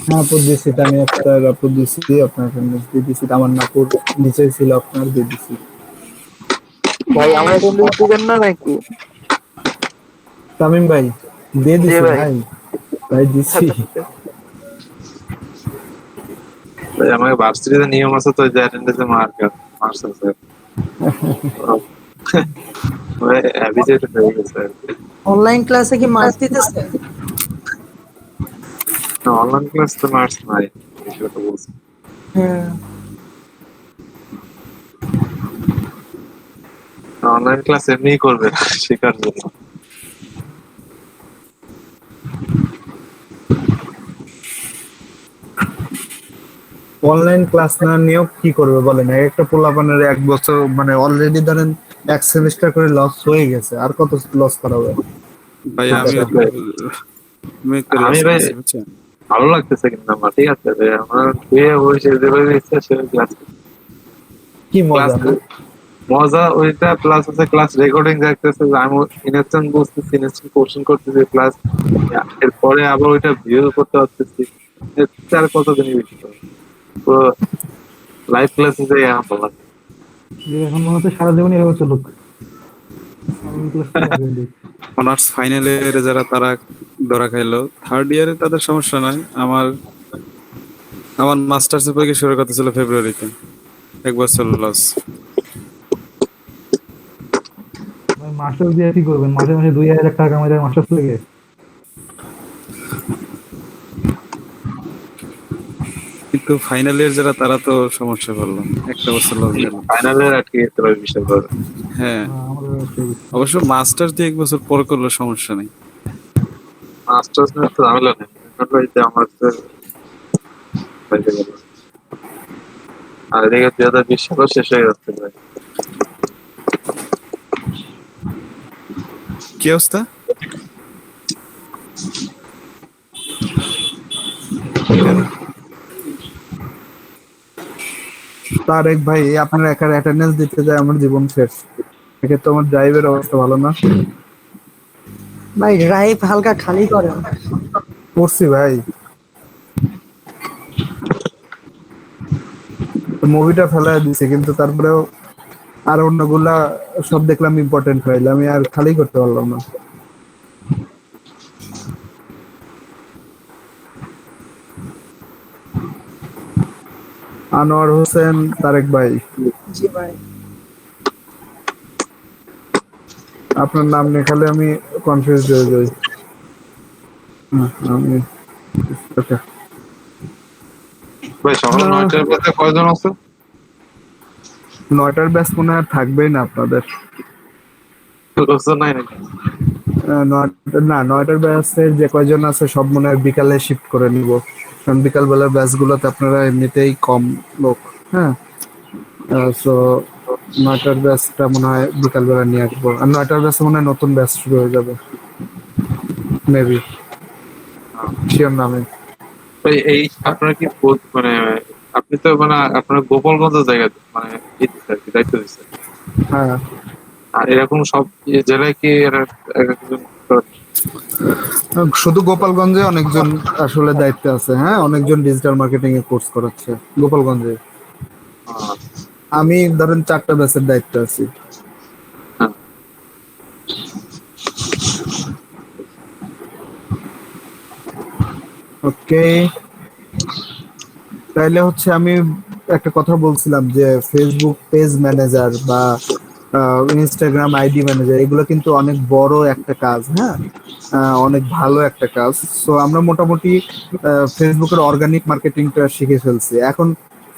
হ্যাঁ আপু দিছি, আমি একটা আপু দিছি, আপনার অ্যাটেন্ডেন্স দিয়ে দিছি, আমার নাপুর নিচে ছিল, আপনার দিয়ে দিছি। ভাই আমার অ্যাটেন্ডেন্স দিবেন না নাকি? তামিম ভাই দিয়ে জি দিছি ভাই। ভাই, ভাই দিছি। আমাকে ভার্সিটিতে নিয়ম আছে তো, যে অ্যাটেন্ডেন্সে মার্কস আছে। হ্যাবিচুয়েট হয়ে গেছে আর কি। অনলাইন ক্লাসে কি মার্কস দিতেছে? অনলাইন ক্লাস তো মার্কস নাই, সেটা তো বলছি। হ্যাঁ অনলাইন ক্লাস এমনিই করবে শেখার জন্য। অনলাইন ক্লাস না নিয়েও কি করবে বলেন? একটা পোলাপানের 1 বছর মানে অলরেডি ধরেন 1 সেমিস্টার করে লস হয়ে গেছে, আর কত লস করাবে? ভাই আমি আমি ভাই ভালো লাগতেছে কিন্তু আমার, ঠিক আছে যে আমার বিয়ে বসে যেভাবে ইচ্ছা সে ক্লাস কি মজা! মজা ওইটা, প্লাস হচ্ছে ক্লাস রেকর্ডিং দেখতেছে, আমি ইনস্ট্যান্ট বুঝতেছি, ইনস্ট্যান্ট কোশ্চেন করতেছি, প্লাস এরপরে আবার ওইটা ভিউ করতে পারতেছি। আর কতদিনই বেশি তো লাইভ ক্লাসে যাই আমার ভালো লাগে। এখন মনে হচ্ছে সারা জীবন এভাবে চলুক। অনার্স ফাইনালের যারা তারা ধরা খাইলো, থার্ড ইয়ারে তাদের সমস্যা নাই। আমার মাস্টার্সের পরীক্ষা শুরু করতে ছিল ফেব্রুয়ারিতে, 1 বছর লস। মাস্টার্স দিয়ে কি করবেন? মাসে মাসে 2000 টাকা কামাই যায় মাস্টার্স থেকে। কিন্তু ফাইনালের যারা তারা তো সমস্যা করলো, 1 বছর লস গেল। ফাইনালের আটকে যেতে পারে বিশাল করে। হ্যাঁ অবশ্য মাস্টার্স দিয়ে 1 বছর পর করলে সমস্যা নেই। মাস্টার্স নিয়ে তো ঝামেলা নেই, আমার তো হইতে গেল। আর এদিকে 2020 সালও শেষ হয়ে যাচ্ছে ভাই। কি অবস্থা? তারেক ভাই আপনার একার অ্যাটেন্ডেন্স দিতে যায় আমার জীবন শেষ। এক্ষেত্রে আমার ড্রাইভের অবস্থা ভালো না। ভাই ড্রাইভ হালকা খালি করেন। করছি ভাই, মুভিটা ফেলায় দিছে, কিন্তু তারপরেও আর অন্যগুলা সব দেখলাম ইম্পর্টেন্ট ফাইল, আমি আর খালি করতে পারলাম না। আনোয়ার হোসেন তারেক ভাই, জি ভাই। আপনার নাম লেখালে আমি কনফিউজ হয়ে যাই। আমি আচ্ছা ভাই সকাল 9টার পরে কয়জন আছে? 9টার ব্যাচ মনে হয় থাকবেই না আপনাদের। লোকজন নাই নাকি? না 9টার ব্যাচে যে কয়জন আছে সব মনে হয় বিকালে শিফট করে নিব, কারণ বিকাল বেলার ব্যাচ গুলোতে আপনারা এমনিতেই কম লোক। হ্যাঁ, সো 9টার ব্যাচটা মনে হয় বিকাল বেলা নিয়ে আসবো, আর 9টার ব্যাচে মনে হয় নতুন ব্যাচ শুরু হয়ে যাবে মেবি, শিওর নামে। ভাই এই আপনার কি মানে আপনি তো মানে আপনার গোপালগঞ্জ জায়গা মানে এই দিচ্ছে আর কি দায়িত্ব দিচ্ছে। হ্যাঁ আর এরকম সব জেলায় কি এক একজন করে। শুধু গোপালগঞ্জে অনেকজন আসলে দায়িত্বে আছে, হ্যাঁ, অনেকজন ডিজিটাল মার্কেটিং এর কোর্স করাচ্ছে গোপালগঞ্জে। আহ, আমি ধরেন 4টা ব্যাচের দায়িত্বে আছি। হ্যাঁ। ওকে, তাইলে হচ্ছে আমি একটা কথা বলছিলাম যে ফেসবুক পেজ ম্যানেজার বা ইনস্টাগ্রাম আইডি ম্যানেজার এগুলো কিন্তু অনেক বড় একটা কাজ, হ্যাঁ, অনেক ভালো একটা কাজ। সো আমরা মোটামুটি ফেসবুকের অর্গানিক মার্কেটিংটা শিখে ফেলছি। এখন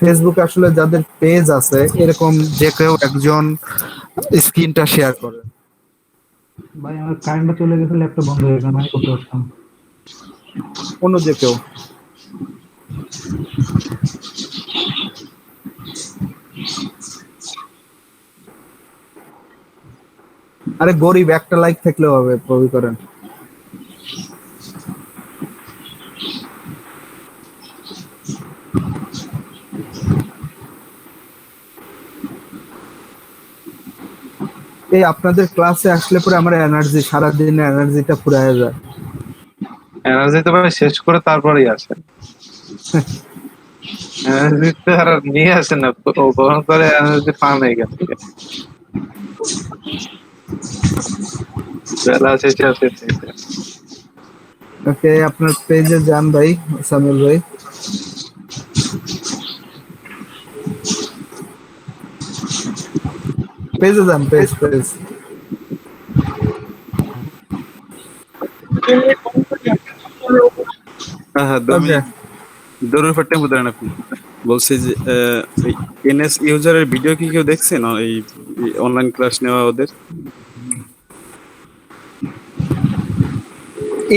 ফেসবুকে আসলে যাদের পেজ আছে এরকম যে কেউ একজন স্ক্রিনটা শেয়ার করে। ভাই আমার কারেন্টটা চলে গেছে, ল্যাপটপ বন্ধ হয়ে গেছে, আমি করতে পারছিলাম না। অন্য যে কেউ আরে গরিব একটা লাইক থাকলেও হবে, প্রবি করেন। এই আপনাদের ক্লাসে আসলে পরে আমার এনার্জি, সারাদিনের এনার্জিটা ফুরায় যায়। এনার্জি তো ভাই শেষ করে তারপরেই আসেন। এনার্জি তো আর নিয়ে আসেন না, ও বরং করে এনার্জি পান এখান থেকে। বেলা শেষে আসে। ওকে, আপনার পেজে যান ভাই, সামিল ভাই। পেজে যান, পেজ। হ্যাঁ, ওকে, দরুন ফাটতে বুঝলেন আপনি। বলছি যে এনএস ইউজারের ভিডিও কি কেউ দেখছেন এই অনলাইন ক্লাস নেওয়া ওদের?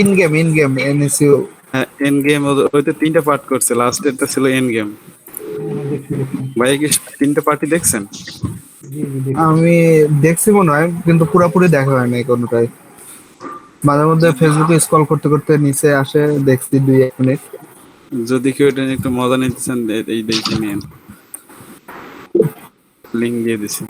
In game NSU. হ্যাঁ, এন্ড গেম ওইতে 3টা পার্ট করছে, লাস্টেরটা ছিল এন্ড গেম। দেখছি। ভাই কি 3টা পার্টি দেখছেন? জি দেখছি। আমি দেখছি মনে হয়, কিন্তু পুরোপুরি দেখা হয় নাই কোনোটাই। মাঝে মধ্যে ফেসবুকে স্ক্রল করতে করতে নিচে আসে, দেখছি 2-1 মিনিট। যদি কেউ এটা নিয়ে একটু মজা নিতে চান এই দেখে নিন, লিঙ্ক দিয়ে দিছি।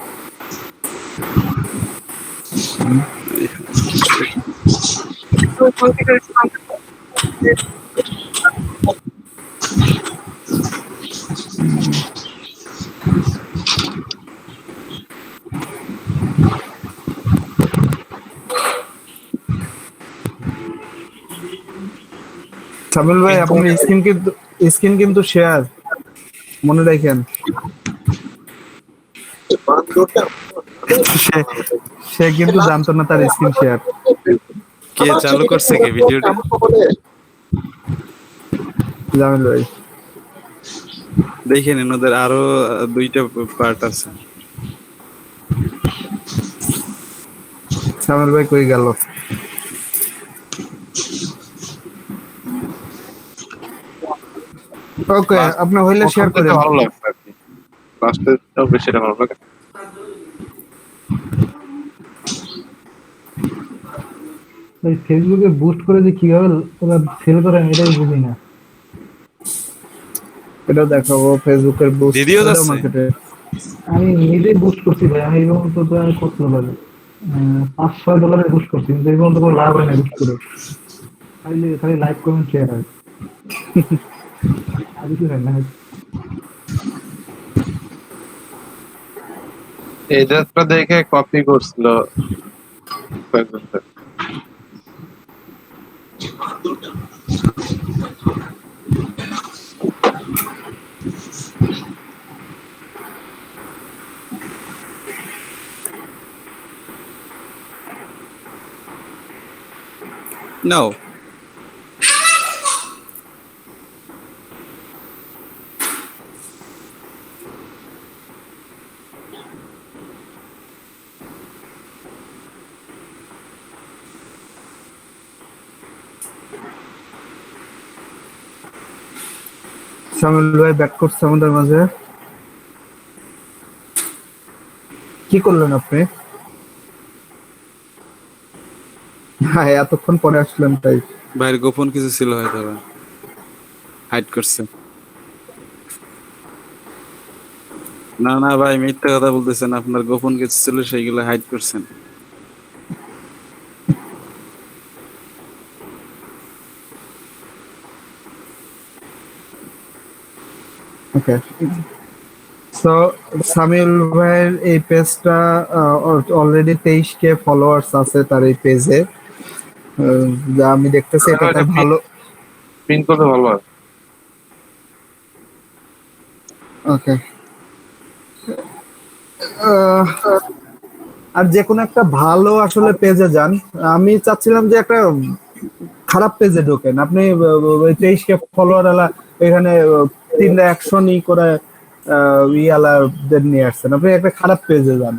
সামিল ভাই, আপনার স্ক্রিন কিন্তু শেয়ার, মনে রাখেন। সে কিন্তু জানতো না তার স্ক্রিন শেয়ার। কে চালু করছে কি ভিডিওটা? জামিল ভাই, দেখে নিন, ওদের আরো 2টা পার্ট আছে। সামিল ভাই কই গেল? ওকে, আপনি হইলে শেয়ার করেন। ভালো লাগছে আর কি, লাস্টেরটা বেশি ভালো লাগে। ভাই ফেসবুকে বুস্ট করে যে কিভাবে ওরা সেল করে আমি এটাই বুঝি না। এটা দেখাবো ফেসবুকের বুস্ট দিদিও যাচ্ছে? মার্কেটে। আমি নিজেই বুস্ট করছি ভাই, আমি এই পর্যন্ত তো আমি কত ডলার $5-6 বুস্ট করছি, কিন্তু এই পর্যন্ত কোনো লাভ হয় না বুস্ট করে। খালি লাইক কমেন্ট শেয়ার হয়, আর কিছু হয় না। এজাজটা দেখে কপি করছিল কয়েকজন। No. সামিল ভাই ব্যাক করছে আমাদের মাঝে। কি করলেন আপনি? হ্যাঁ, এতক্ষণ পরে আসলেন তাই। ভাইয়ের গোপন কিছু ছিল হয়তো, হাইড করছে। না না ভাই, মিথ্যা কথা বলতেছেন, আপনার গোপন কিছু ছিল সেইগুলো হাইড করছেন। ওকে, সো সামিউল ভাইয়ের এই পেজটা অলরেডি 23K ফলোয়ার্স আছে তার এই পেজে, যা আমি দেখতেছি এটা তার ভালো। প্রিন্ট করতে ভালো হয়। ওকে, আর যে কোনো একটা ভালো আসলে পেজে যান। আমি চাচ্ছিলাম যে একটা খারাপ পেজে ঢোকেন আপনি, 23K ফলোয়ার আলা এখানে 3 অ্যাকশন করে ইয়ালাদের নিয়ে আসছেন। আপনি একটা খারাপ পেজে যান,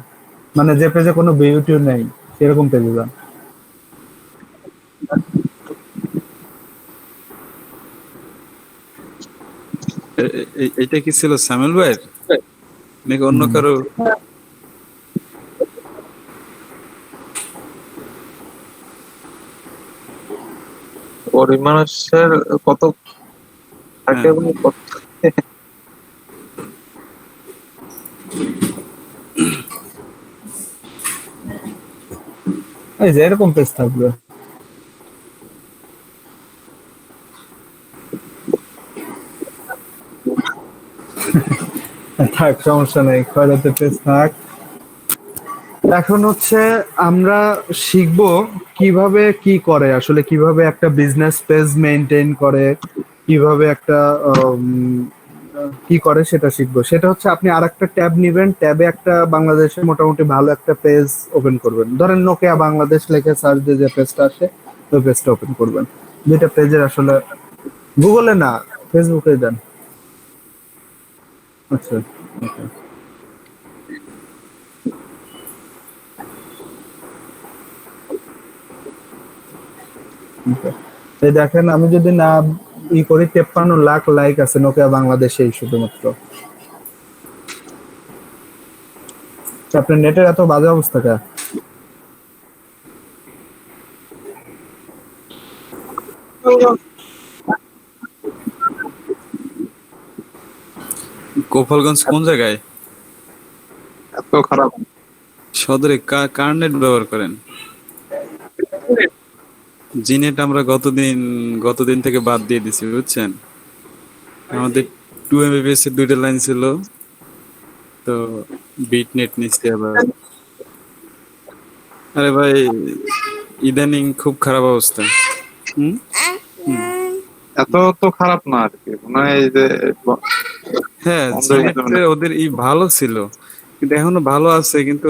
মানে যে পেজে কোনো বিউটি নেই সেরকম পেজে যান। এইটা কি ছিল সামিউল ভাইয়ের নাকি অন্য কারো? গরিব মানুষের কত থাকে এবং এই যে এরকম পেজ থাকবে। থাক, সমস্যা নেই, খয়রাতে পেজ থাক। এখন হচ্ছে আমরা শিখবো কিভাবে কি করে, আসলে কিভাবে একটা বিজনেস পেজ মেইনটেইন করে, কিভাবে একটা কি করে সেটা শিখবো। সেটা হচ্ছে আপনি আরেকটা ট্যাব নিবেন, ট্যাবে একটা বাংলাদেশের মোটামুটি ভালো একটা পেজ ওপেন করবেন। ধরেন নোকিয়া বাংলাদেশ লিখে সার্চ দিয়ে যে পেজটা আসে ওই পেজটা ওপেন করবেন। দুইটা পেজের আসলে গুগলে না, ফেসবুকে দেন। আচ্ছা, ওকে। এই দেখেন, আমি যদি না করি 53 লাখ লাইক আছে নোকিয়া বাংলাদেশে শুধুমাত্র। আপনার নেটের এত বাজে অবস্থা কে? গোপালগঞ্জ কোন জায়গায়? এত খারাপ। সদরে কার নেট ব্যবহার করেন? জিনেট আমরা গতদিন থেকে বাদ দিয়ে দিছি, বুঝছেন। আমাদের 2 Mbps এর 2টা লাইন ছিল, তো বিট নেট নিচ্ছি আবার। আরে ভাই, ইদানিং খুব খারাপ অবস্থা। এত তো খারাপ না আর কি, মানে এই যে হ্যাঁ, জিনেটে ওদের ভালো ছিল, কিন্তু এখনো ভালো আছে, কিন্তু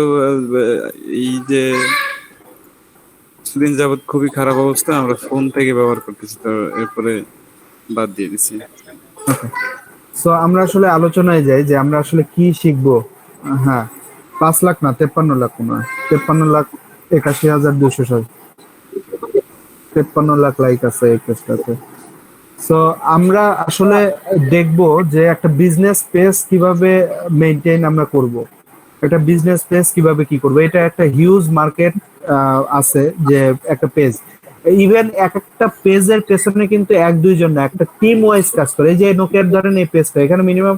এই যে কিছুদিন যাবত খুবই খারাপ অবস্থা, আমরা ফোন থেকে ব্যবহার করতেছি, তো এরপরে বাদ দিয়ে দিছি। সো আমরা আসলে আলোচনায় যাই যে আমরা আসলে কি শিখবো। হ্যাঁ, 5 লাখ না, 53 লাখ না, 53,81,200, 53 লাখ লাইক আছে এই পেজটাতে। সো আমরা আসলে দেখবো যে একটা বিজনেস পেজ কিভাবে মেইনটেইন আমরা করব, একটা বিজনেস পেজ কিভাবে কি করবো। এটা একটা হিউজ মার্কেট আছে যে একটা পেজ, ইভেন একটা পেজের পেছনে কিন্তু 1-2 জন না, একটা টিম ওয়াইজ কাজ করে। এই যে নোকিয়ার ধরেন এই পেজটা, এখানে মিনিমাম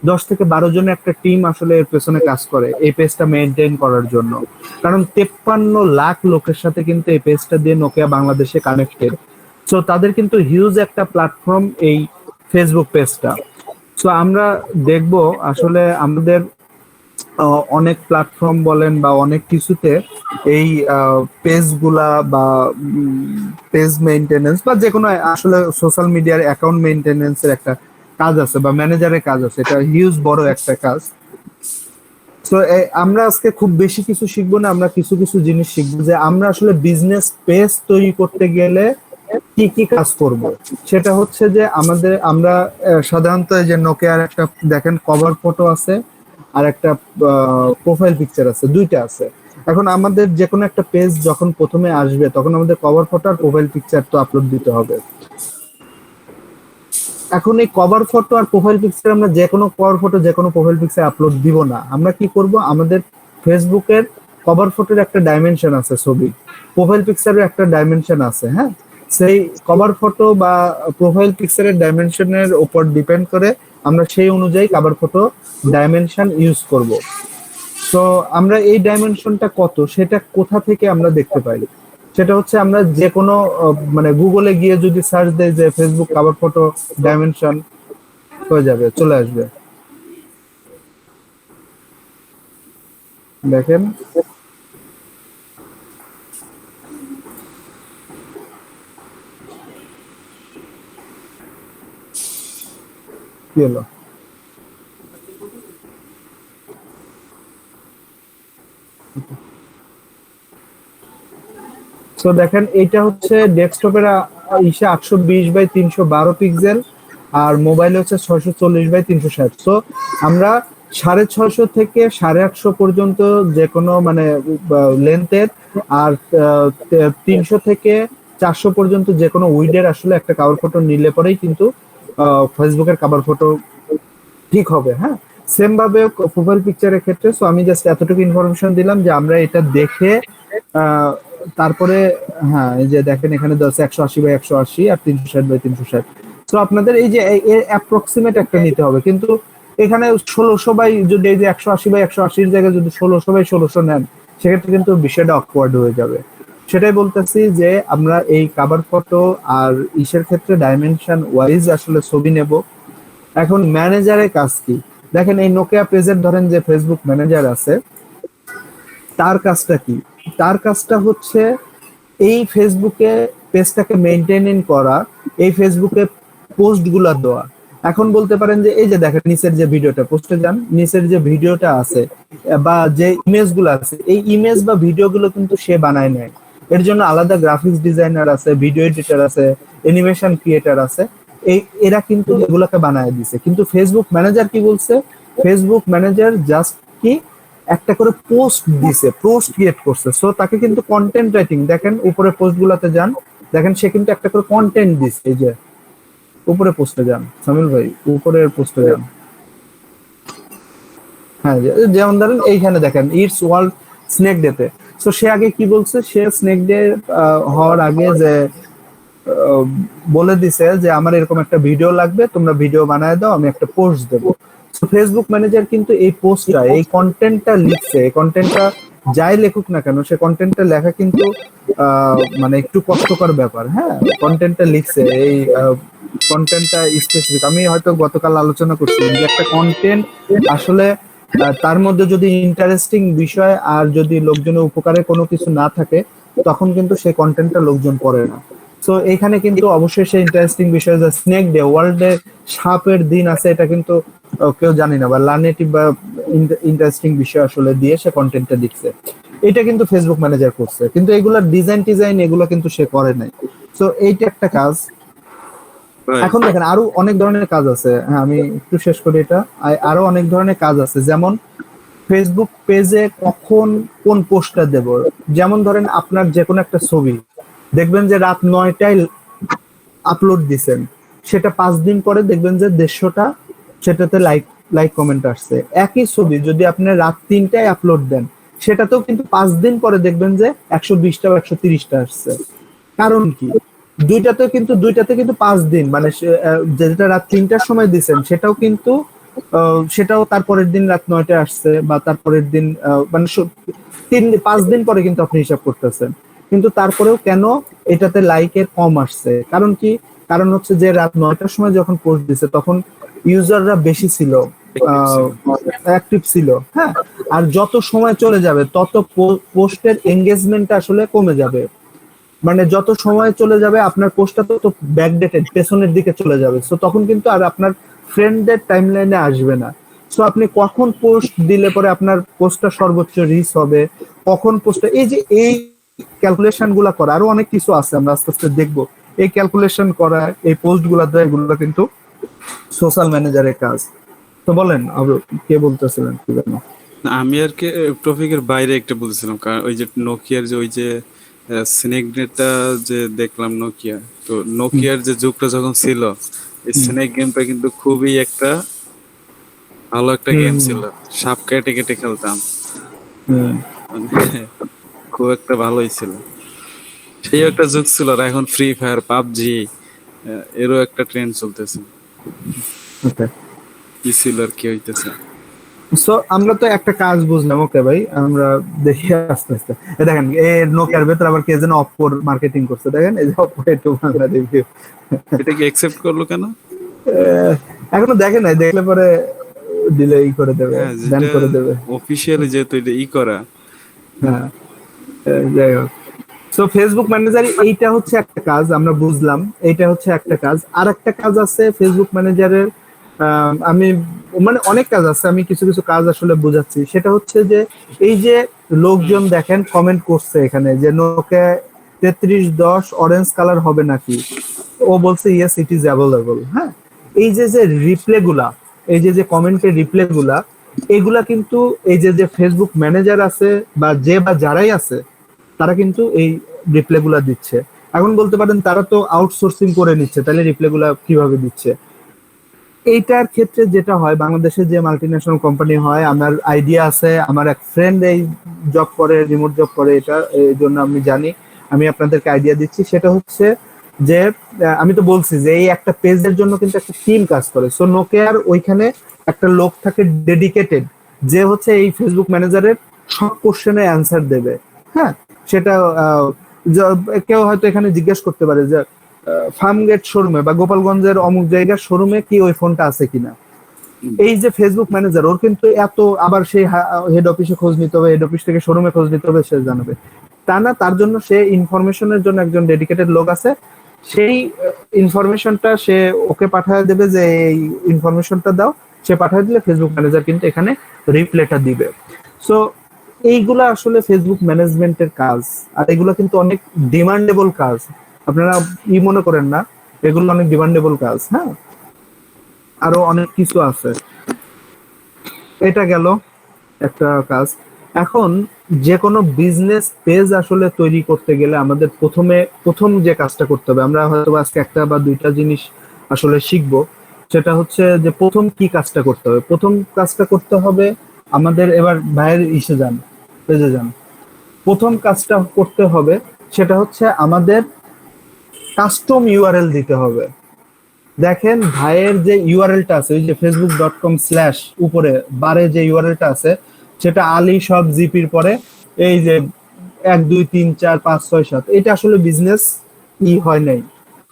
10 থেকে 12 জন একটা টিম আসলে এর পেছনে কাজ করে এই পেজটা মেইনটেইন করার জন্য। কারণ 53 লাখ লোকের সাথে কিন্তু এই পেজটা দিয়ে নোকিয়া বাংলাদেশে কানেক্টেড। সো তাদের কিন্তু হিউজ একটা প্ল্যাটফর্ম এই ফেসবুক পেজটা। সো আমরা দেখব আসলে আমাদের অনেক প্ল্যাটফর্ম বলেন বা অনেক কিছুতে এই পেজগুলা বা পেজ মেইনটেনেন্স বা যে কোনো আসলে সোশ্যাল মিডিয়ার অ্যাকাউন্ট মেইনটেনেন্সের একটা কাজ আছে বা ম্যানেজারের কাজ আছে, এটা হিউজ বড় একটা কাজ। তো আমরা আজকে খুব বেশি কিছু শিখবো না, আমরা কিছু কিছু জিনিস শিখবো যে আমরা আসলে বিজনেস পেজ তৈরি করতে গেলে কি কি কাজ করব। সেটা হচ্ছে যে আমরা সাধারণত এই যে নোকিয়ার একটা দেখেন কভার ফটো আছে আর একটা প্রোফাইল পিকচার আছে, দুইটা আছে। এখন আমাদের যে কোনো একটা পেজ যখন প্রথমে আসবে তখন আমাদের কভার ফটো আর প্রোফাইল পিকচার তো আপলোড দিতে হবে। এখন এই কভার ফটো আর প্রোফাইল পিকচার আমরা যে কোনো কভার ফটো যে কোনো প্রোফাইল পিকচার আপলোড দিব না। আমরা কি করব, আমাদের ফেসবুকের কভার ফটোর একটা ডাইমেনশন আছে, ছবি প্রোফাইল পিকচারের একটা ডাইমেনশন আছে। হ্যাঁ, সেই কভার ফটো বা প্রোফাইল পিকচারের ডাইমেনশনের উপর ডিপেন্ড করে আমরা সেই অনুযায়ী কভার ফটো ডাইমেনশন ইউজ করব। তো আমরা এই ডাইমেনশনটা কত সেটা কোথা থেকে আমরা দেখতে পাই, সেটা হচ্ছে আমরা যে কোনো মানে গুগলে গিয়ে যদি সার্চ দেই যে ফেসবুক কভার ফটো ডাইমেনশন হয়ে যাবে, চলে আসবে। দেখেন কি হলো, তো দেখেন এইটা হচ্ছে ডেস্কটপের 820x312 পিক্সেল, আর মোবাইলে হচ্ছে 640x360। তো আমরা 650 থেকে 850 পর্যন্ত যে কোনো মানে লেন্থের, আর 300 থেকে 400 পর্যন্ত যে কোনো উইডের আসলে একটা কভার ফটো নিলে পরেই কিন্তু ফেসবুকের কভার ফটো ঠিক হবে। হ্যাঁ, সেম ভাবে প্রোফাইল পিকচারের ক্ষেত্রে। সো আমি জাস্ট এতটুকু ইনফরমেশন দিলাম যে আমরা এটা দেখে তারপরে হ্যাঁ এই যে দেখেন এখানে 180x180 আর 360x360। তো আপনাদের এই যে অ্যাপ্রক্সিমেট একটা নিতে হবে, কিন্তু এখানে 1600 বাই যদি এই যে 180x180 জায়গায় যদি 1600x1600 নেন, সেক্ষেত্রে কিন্তু বিষয়টা অকওয়ার্ড হয়ে যাবে। সেটাই বলতেছি যে আমরা এই কভার ফটো আর ইসের ক্ষেত্রে ডাইমেনশন ওয়াইজ আসলে ছবি নেব। এখন ম্যানেজারের কাজ কি দেখেন, এই নোকিয়া পেজের ধরেন যে ফেসবুক ম্যানেজার আছে, তার কাজটা কি? তার কাজটা হচ্ছে এই ফেসবুকে পেজটাকে মেইনটেইন করা, এই ফেসবুকে পোস্টগুলো দেওয়া। এখন বলতে পারেন যে এই যে দেখেন নিচের যে ভিডিওটা, পোস্টে যান, নিচের যে ভিডিওটা আছে বা যে ইমেজগুলো আছে, এই ইমেজ বা ভিডিওগুলো কিন্তু সে বানায় নেয়। এর জন্য আলাদা গ্রাফিক্স ডিজাইনার আছে, ভিডিও এডিটর আছে, অ্যানিমেশন ক্রিয়েটর আছে, এরা কিন্তু এগুলোকে বানায় দিছে। কিন্তু ফেসবুক ম্যানেজার কি বলছে? ফেসবুক ম্যানেজার জাস্ট কি একটা করে পোস্ট দিছে, পোস্ট ক্রিয়েট করছে। সো তাকে কিন্তু কন্টেন্ট রাইটিং, দেখেন উপরে পোস্টগুলোতে যান, দেখেন সে কিন্তু একটা করে কন্টেন্ট দিছে। এই যে উপরে পোস্টে যান সামিল ভাই, উপরের পোস্টে যান। হ্যাঁ, যেমন ধরেন এইখানে দেখেন ইটস ওয়ার্ল্ড স্নেক ডেতে। সো সে আগে কি বলছে, সে স্নেক ডে হওয়ার আগে যে বলে দিছে যে আমার এরকম একটা ভিডিও লাগবে, তোমরা ভিডিও বানায় দাও, আমি একটা পোস্ট দেবো। ফেসবুক ম্যানেজার কিন্তু এই পোস্টটা, এই কন্টেন্টটা লিখছে। এই কন্টেন্টটা যাই লেখুক না কেন, সে কন্টেন্টটা লেখা কিন্তু মানে একটু কষ্টকর ব্যাপার। হ্যাঁ, কন্টেন্টটা লিখছে, এই কন্টেন্টটা স্পেসিফিক। আমি হয়তো গতকাল আলোচনা করছিলাম যে একটা কন্টেন্ট আসলে তার মধ্যে যদি ইন্টারেস্টিং বিষয় আর যদি লোকজনের উপকারে কোনো কিছু না থাকে, তখন কিন্তু সেই কন্টেন্টটা লোকজন পড়ে না। সো এখানে কিন্তু অবশ্যই সেই ইন্টারেস্টিং বিষয়, যে স্নেক ডে, ওয়ার্ল্ডে সাপের দিন আছে, এটা কিন্তু কেউ জানি না, বা লার্নেটিভ বা ইন্টারেস্টিং বিষয় আসলে দিয়ে সে কন্টেন্টটা দিচ্ছে। এটা কিন্তু ফেসবুক ম্যানেজার করছে, কিন্তু এগুলা ডিজাইন এগুলো কিন্তু সে করে নাই। সো এইটা একটা কাজ। এখন দেখেন আরো অনেক ধরনের কাজ আছে। হ্যাঁ, আমি একটু শেষ করি এটা। আরো অনেক ধরনের কাজ আছে, যেমন ফেসবুক পেজে কখন কোন পোস্টটা দেব। যেমন ধরেন আপনার যে কোনো একটা ছবি দেখবেন যে রাত 9টায় আপলোড দিছেন, সেটা 5 দিন পরে দেখবেন যে 150টা সেটাতে লাইক কমেন্ট আসছে। একই ছবি যদি আপনি রাত 3টায় আপলোড দেন, সেটাতেও কিন্তু 5 দিন পরে দেখবেন যে 120টা বা 130টা আসছে। কারণ কি? দুইটাতে কিন্তু 5 দিন, মানে যেটা রাত 3টার সময় দিছেন সেটাও তারপরের দিন রাত 9টায় আসছে, বা তারপরের দিন মানে 5 দিন পরে কিন্তু আপনি হিসাব করতেছেন। কিন্তু তারপরেও কেন এটাতে লাইকের কম আসছে? কারণ কি? কারণ হচ্ছে যে রাত 9টার সময় যখন পোস্ট দিছে তখন ইউজাররা বেশি ছিল, অ্যাক্টিভ ছিল। হ্যাঁ, আর যত সময় চলে যাবে তত পোস্টের এঙ্গেজমেন্টটা আসলে কমে যাবে। মানে যত সময় চলে যাবে আপনার পোস্টটা তত ব্যাকডেটেড, পেছনের দিকে চলে যাবে। সো তখন কিন্তু আর আপনার ফ্রেন্ডদের টাইমলাইনে আসবে না। সো আপনি কখন পোস্ট দিলে পরে আপনার পোস্টটা সর্বোচ্চ রিচ হবে, কখন পোস্টটা, এই ক্যালকুলেশন গুলা করা, আরো অনেক কিছু আছে, আমরা আস্তে আস্তে দেখবো। এই ক্যালকুলেশন করা, এই পোস্ট গুলা দেওয়া, এগুলো কিন্তু সোশ্যাল ম্যানেজারের কাজ। তো বলেন কে বলতেছিলেন কি জানো? আমি আর কি টপিকের বাইরে একটা বলছিলাম, কারণ ওই যে নোকিয়ার যে ওই যে স্নেক গেমটা যে দেখলাম নোকিয়া, তো নোকিয়ার যে যুগটা যখন ছিল, এই স্নেক গেমটা কিন্তু খুবই একটা ভালো একটা গেম ছিল। সাপ কেটে কেটে খেলতাম, খুব একটা ভালোই ছিল। সেই একটা যুগ ছিল। আর এখন ফ্রি ফায়ার, পাবজি, এরও একটা ট্রেন্ড চলতেছে। কি ছিল আর কি হইতেছে। সো আমরা তো একটা কাজ বুঝলাম, ওকে ভাই, আমরা দেখি আস্তে আস্তে। দেখেন নোকিয়ার ভেতর আবার কে যেন অপোর মার্কেটিং করছে, দেখেন এই যে অপো একটু বাংলা রিভিউ, এটা কি অ্যাকসেপ্ট করলো কেন? এখনো দেখে নাই, দেখলে পরে দিলে ই করে দেবে, হ্যাঁ, ব্যান যেটা করে দেবে। অফিসিয়ালি যেহেতু এটা করা। হ্যাঁ, যাই হোক। সো ফেসবুক ম্যানেজার এইটা হচ্ছে একটা কাজ, আমরা বুঝলাম এইটা হচ্ছে একটা কাজ। আর একটা কাজ আছে ফেসবুক ম্যানেজারের, আমি মানে অনেক কাজ আছে, আমি কিছু কিছু কাজ আসলে বোঝাচ্ছি। সেটা হচ্ছে যে এই যে লোকজন দেখেন কমেন্ট করছে এখানে যে নোকিয়া 3310 অরেঞ্জ কালার হবে নাকি, ও বলছে ইয়েস ইট ইজ অ্যাভেলেবল। হ্যাঁ, এই যে যে রিপ্লে গুলা, এই যে যে কমেন্টের রিপ্লে গুলা, এগুলা কিন্তু এই যে যে ফেসবুক ম্যানেজার আছে বা যারাই আছে তারা কিন্তু এই রিপ্লে গুলা দিচ্ছে। এখন বলতে পারেন তারা তো আউটসোর্সিং করে নিচ্ছে, তাহলে রিপ্লে গুলা কিভাবে দিচ্ছে? এইটার ক্ষেত্রে যেটা হয়, বাংলাদেশে যে মাল্টিন্যাশনাল কোম্পানি হয়, আমার আইডিয়া আছে, আমার এক ফ্রেন্ড এই জব করে, রিমোট জব করে, এটা এই জন্য আমি জানি, আমি আপনাদেরকে আইডিয়া দিচ্ছি। সেটা হচ্ছে যে আমি তো বলছি যে এই একটা পেজের জন্য কিন্তু একটা টিম কাজ করে। সো নোকিয়ার ওইখানে একটা লোক থাকে ডেডিকেটেড, যে হচ্ছে এই ফেসবুক ম্যানেজারের সব কোশ্চেনের অ্যান্সার দেবে। হ্যাঁ, সেটা কেউ হয়তো এখানে জিজ্ঞেস করতে পারে যে ফার্মগেট শোরুমে বা গোপালগঞ্জের অমুক জায়গার শোরুমে কি ওই ফোনটা আছে কিনা। এই যে ফেসবুক ম্যানেজার, ওর কিন্তু এত আবার সেই হেড অফিসে খোঁজ নিতে হবে, হেড অফিস থেকে শোরুমে খোঁজ নিতে হবে, সে জানাবে তা না। তার জন্য সে ইনফরমেশনের জন্য একজন ডেডিকেটেড লোক আছে, সেই ইনফরমেশনটা সে ওকে পাঠিয়ে দেবে যে এই ইনফরমেশনটা দাও, সে পাঠিয়ে দিলে ফেসবুক ম্যানেজার কিন্তু এখানে রিপ্লেটা দিবে। সো এইগুলা আসলে ফেসবুক ম্যানেজমেন্টের কাজ, আর এগুলো কিন্তু অনেক ডিমান্ডেবল কাজ, আপনারা মনে করেন না, এগুলো অনেক ডিমান্ডেবল কাজ। হ্যাঁ, আরো অনেক কিছু আছে। এটা গেল একটা কাজ। এখন যে কোনো বিজনেস পেজ আসলে তৈরি করতে গেলে আমাদের প্রথম যে কাজটা করতে হবে, আমরা হয়তো আজকে একটা বা দুইটা জিনিস আসলে শিখবো। সেটা হচ্ছে যে প্রথম কি কাজটা করতে হবে। প্রথম কাজটা করতে হবে আমাদের, এবার ভাইয়ের ইসে যান, পেজে যান, প্রথম কাজটা করতে হবে সেটা হচ্ছে আমাদের কাস্টম ইউআরএল দিতে হবে। দেখেন ভাইয়ের যে ইউআরএলটা আছে, ওই যে facebook.com/ উপরে বারে যে ইউআরএলটা আছে, সেটা আলী সব জিপির পরে এই যে 1 2 3 4 5 6 7, এটা আসলে বিজনেস হয় নাই।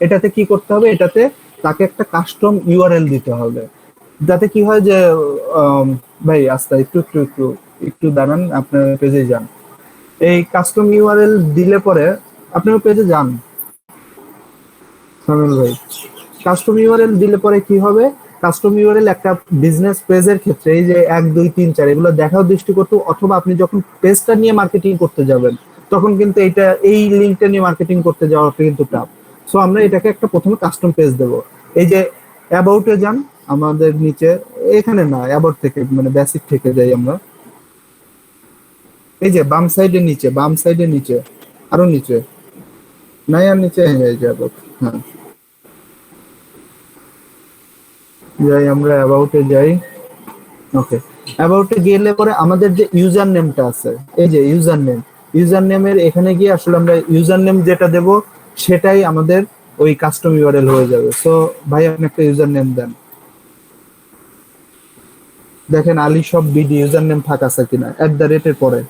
এটাতে কি করতে হবে, এটাতে তাকে একটা কাস্টম ইউআরএল দিতে হবে, যাতে কি হয় যে ভাই আস্তে একটু দাঁড়ান, আপনার পেজে যান। এই কাস্টম ইউআরএল দিলে পরে আপনার পেজে যান সামিল ভাই। কাস্টম ইউআরএল দিলে পরে কি হবে, কাস্টম ইউআরএল একটা বিজনেস পেজের ক্ষেত্রে এই যে 1 2 3 4 এগুলো দেখাও দৃষ্টিকটু, অথবা আপনি যখন পেজটা নিয়ে মার্কেটিং করতে যাবেন তখন কিন্তু এই লিঙ্কটা নিয়ে মার্কেটিং করতে যাওয়াটা কিন্তু টাফ। সো আমরা এটাকে একটা প্রথমে কাস্টম পেজ দেব। এই যে অ্যাবাউটে যান, আমাদের নিচে, এখানে না, অ্যাবাউট থেকে মানে বেসিক থেকে যাই আমরা, এই যে বাম সাইডে নিচে আরো নিচে, নাই আর নিচে, এই যে অ্যাবাউট। হ্যাঁ, যাই আমরা অ্যাবাউটে যাই। ওকে, অ্যাবাউটে গেলে পরে আমাদের যে ইউজার নেমটা আছে, এই যে ইউজার নেমের এখানে গিয়ে আসলে আমরা ইউজার নেম যেটা দেব সেটাই আমাদের ওই কাস্টম ইউআরএল হয়ে যাবে। সো ভাই আপনি একটা ইউজার নেম দেন, দেখেন আলী সব বিডি ইউজার নেম ফাঁকা আছে কিনা, @এর পরে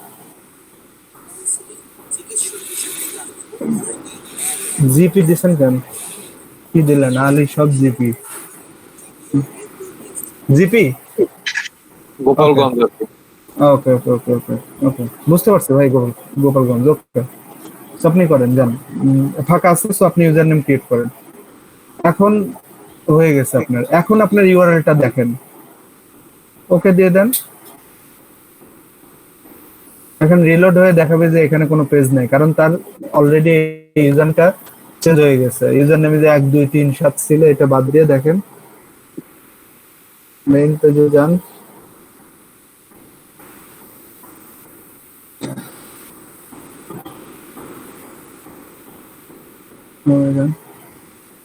জিপি দিছেন কেন, কি দিলেন, আলী সব জিপি গোপালগঞ্জ। ওকে ওকে ওকে ওকে ওকে, বুঝতে পারছি ভাই, গোপালগঞ্জ। ওকে, আপনি করেন যান, ফাঁকা আছে, সো আপনি ইউজার নেম ক্রিয়েট করেন। এখন হয়ে গেছে আপনার, এখন আপনার ইউআরএলটা দেখেন, ওকে দিয়ে দেন। এখন রিলোড হয়ে দেখাবে যে এখানে কোনো পেজ নেই, কারণ তার অলরেডি ইউজারটা চেঞ্জ হয়ে গেছে। ইউজার নেমে যে 1 2 3 7 ছিল, এটা বাদ দিয়ে দেখেন মেইন পেজে যান।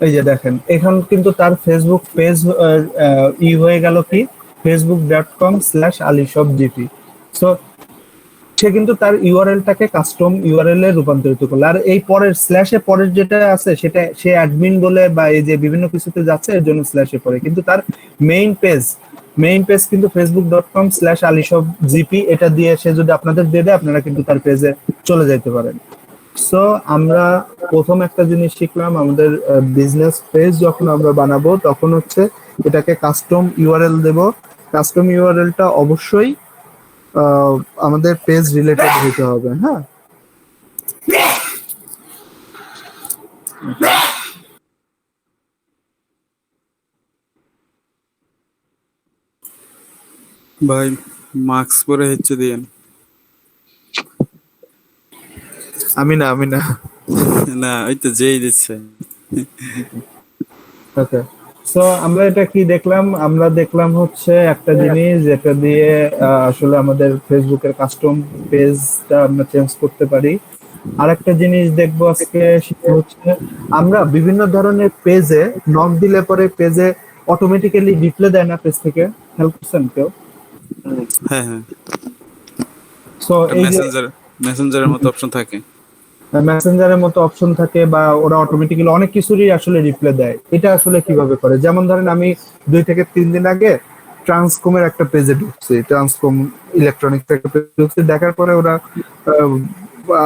এই যে দেখেন এখন কিন্তু তার ফেসবুক পেজ হয়ে গেল কি facebook.com/alishopgp। সো সে কিন্তু তার ইউআরএলটাকে কাস্টম ইউআরএল এ রূপান্তরিত করলো। আর এই পরের স্ল্যাশে পরের যেটা আছে সেটা সে অ্যাডমিন বলে বা এই যে বিভিন্ন কিছুতে যাচ্ছে এর জন্য স্ল্যাশে পড়ে, কিন্তু তার মেইন পেজ কিন্তু facebook.com/alishopgp, এটা দিয়ে সে যদি আপনাদের দিয়ে দেয় আপনারা কিন্তু তার পেজে চলে যেতে পারেন। সো আমরা প্রথম একটা জিনিস শিখলাম, আমাদের বিজনেস পেজ যখন আমরা বানাবো তখন হচ্ছে এটাকে কাস্টম ইউআরএল দেব, কাস্টম ইউআরএলটা অবশ্যই আমাদের পেজ রিলেটেড হতে হবে। হ্যাঁ, ভাই মাস্ক পরে হচ্ছে দিয়েন। আমি না না ওই তো যেই দিচ্ছে। ওকে, সো আমরা এটা কি দেখলাম? আমরা দেখলাম হচ্ছে একটা জিনিস যেটা দিয়ে আসলে আমাদের ফেসবুকের কাস্টম পেজটা আমরা চেঞ্জ করতে পারি। আর একটা জিনিস দেখবো আজকে, সেটা হচ্ছে আমরা বিভিন্ন ধরনের পেজে নক দিলে পরে পেজে অটোমেটিক্যালি রিপ্লাই দেয় না পেজ থেকে, হেল্প করছেন কেউ? হ্যাঁ হ্যাঁ, সো এই যে মেসেঞ্জারের মতো অপশন থাকে। মেসেঞ্জারের মতো অপশন থাকে, বা ওরা অটোমেটিক্যালি অনেক কিছুরই আসলে রিপ্লাই দেয়। এটা আসলে কিভাবে করে? যেমন ধরেন আমি 2 থেকে 3 দিন আগে ট্রান্সকমের একটা পেজে ঢুকছি, ট্রান্সকম ইলেকট্রনিক্স একটা পেজে ঢুকছি, দেখার পরে ওরা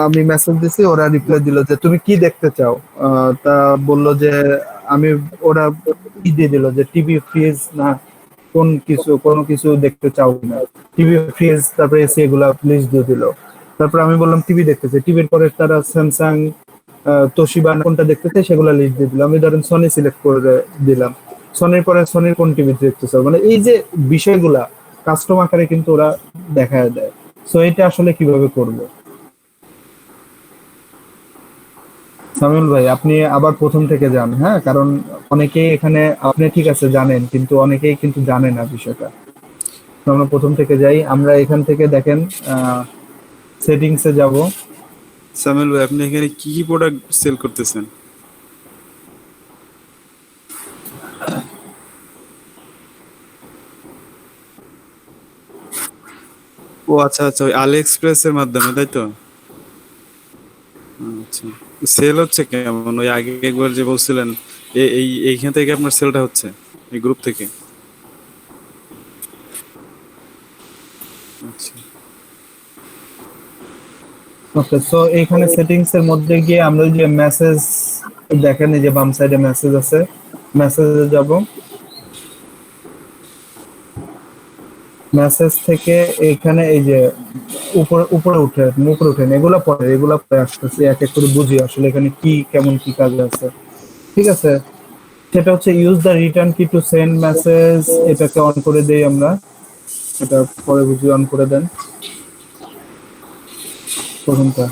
আমি মেসেজ দিছি, ওরা রিপ্লাই দিল যে তুমি কি দেখতে চাও। তা বললো যে আমি, ওরা কি দিয়ে দিল যে টিভি, ফ্রিজ না কোনো কিছু দেখতে চাও না, টিভি, ফ্রিজ, তারপরে এসি, এগুলা প্লিজ দিয়ে দিল। তারপর আমি বললাম টিভি দেখতেছে, টিভির পরে তারা স্যামসাং, তোশিবা কোনটা দেখতেছে সেগুলো লিস্ট দিয়ে দিল। আমি ধরেন সনি সিলেক্ট করে দিলাম, সনির পরে সনির কোন টিভি দেখতেছে, মানে এই যে বিষয়গুলা কাস্টম আকারে কিন্তু ওরা দেখায় দেয়। সো এটা আসলে কিভাবে করব? সামিউল ভাই, আপনি আবার প্রথম থেকে যান। হ্যাঁ, কারণ অনেকেই এখানে, আপনি ঠিক আছে জানেন, কিন্তু অনেকেই কিন্তু জানে না বিষয়টা। তো আমরা প্রথম থেকে যাই। আমরা এখান থেকে দেখেন সেটিংসে যাব। সামিল ভাই, আপনি এখানে কি কি প্রোডাক্ট সেল করতেছেন? ও আচ্ছা আচ্ছা, ওই আলি এক্সপ্রেস এর মাধ্যমে, তাই তো? আচ্ছা, সেল হচ্ছে কেমন? ওই আগে একবার যে বলছিলেন এইখান থেকে আপনার সেলটা হচ্ছে, এই গ্রুপ থেকে? আচ্ছা, ওকে, সো এইখানে সেটিংস এর মধ্যে গিয়ে আমরা যে মেসেজ দেখেন, এই যে বাম সাইডে মেসেজ আছে, মেসেজে যাব। মেসেজ থেকে এখানে এই যে উপরে উঠেন, এগুলা পরে আসতেছি, এক এক করে বুঝি আসলে এখানে কি কেমন কি কাজ আছে। ঠিক আছে, সেটা হচ্ছে ইউজ দ্য রিটার্ন কি টু সেন্ড মেসেজ, এটাকে অন করে দেই আমরা। এটা পরে বুঝি, অন করে দেন প্রথমটা।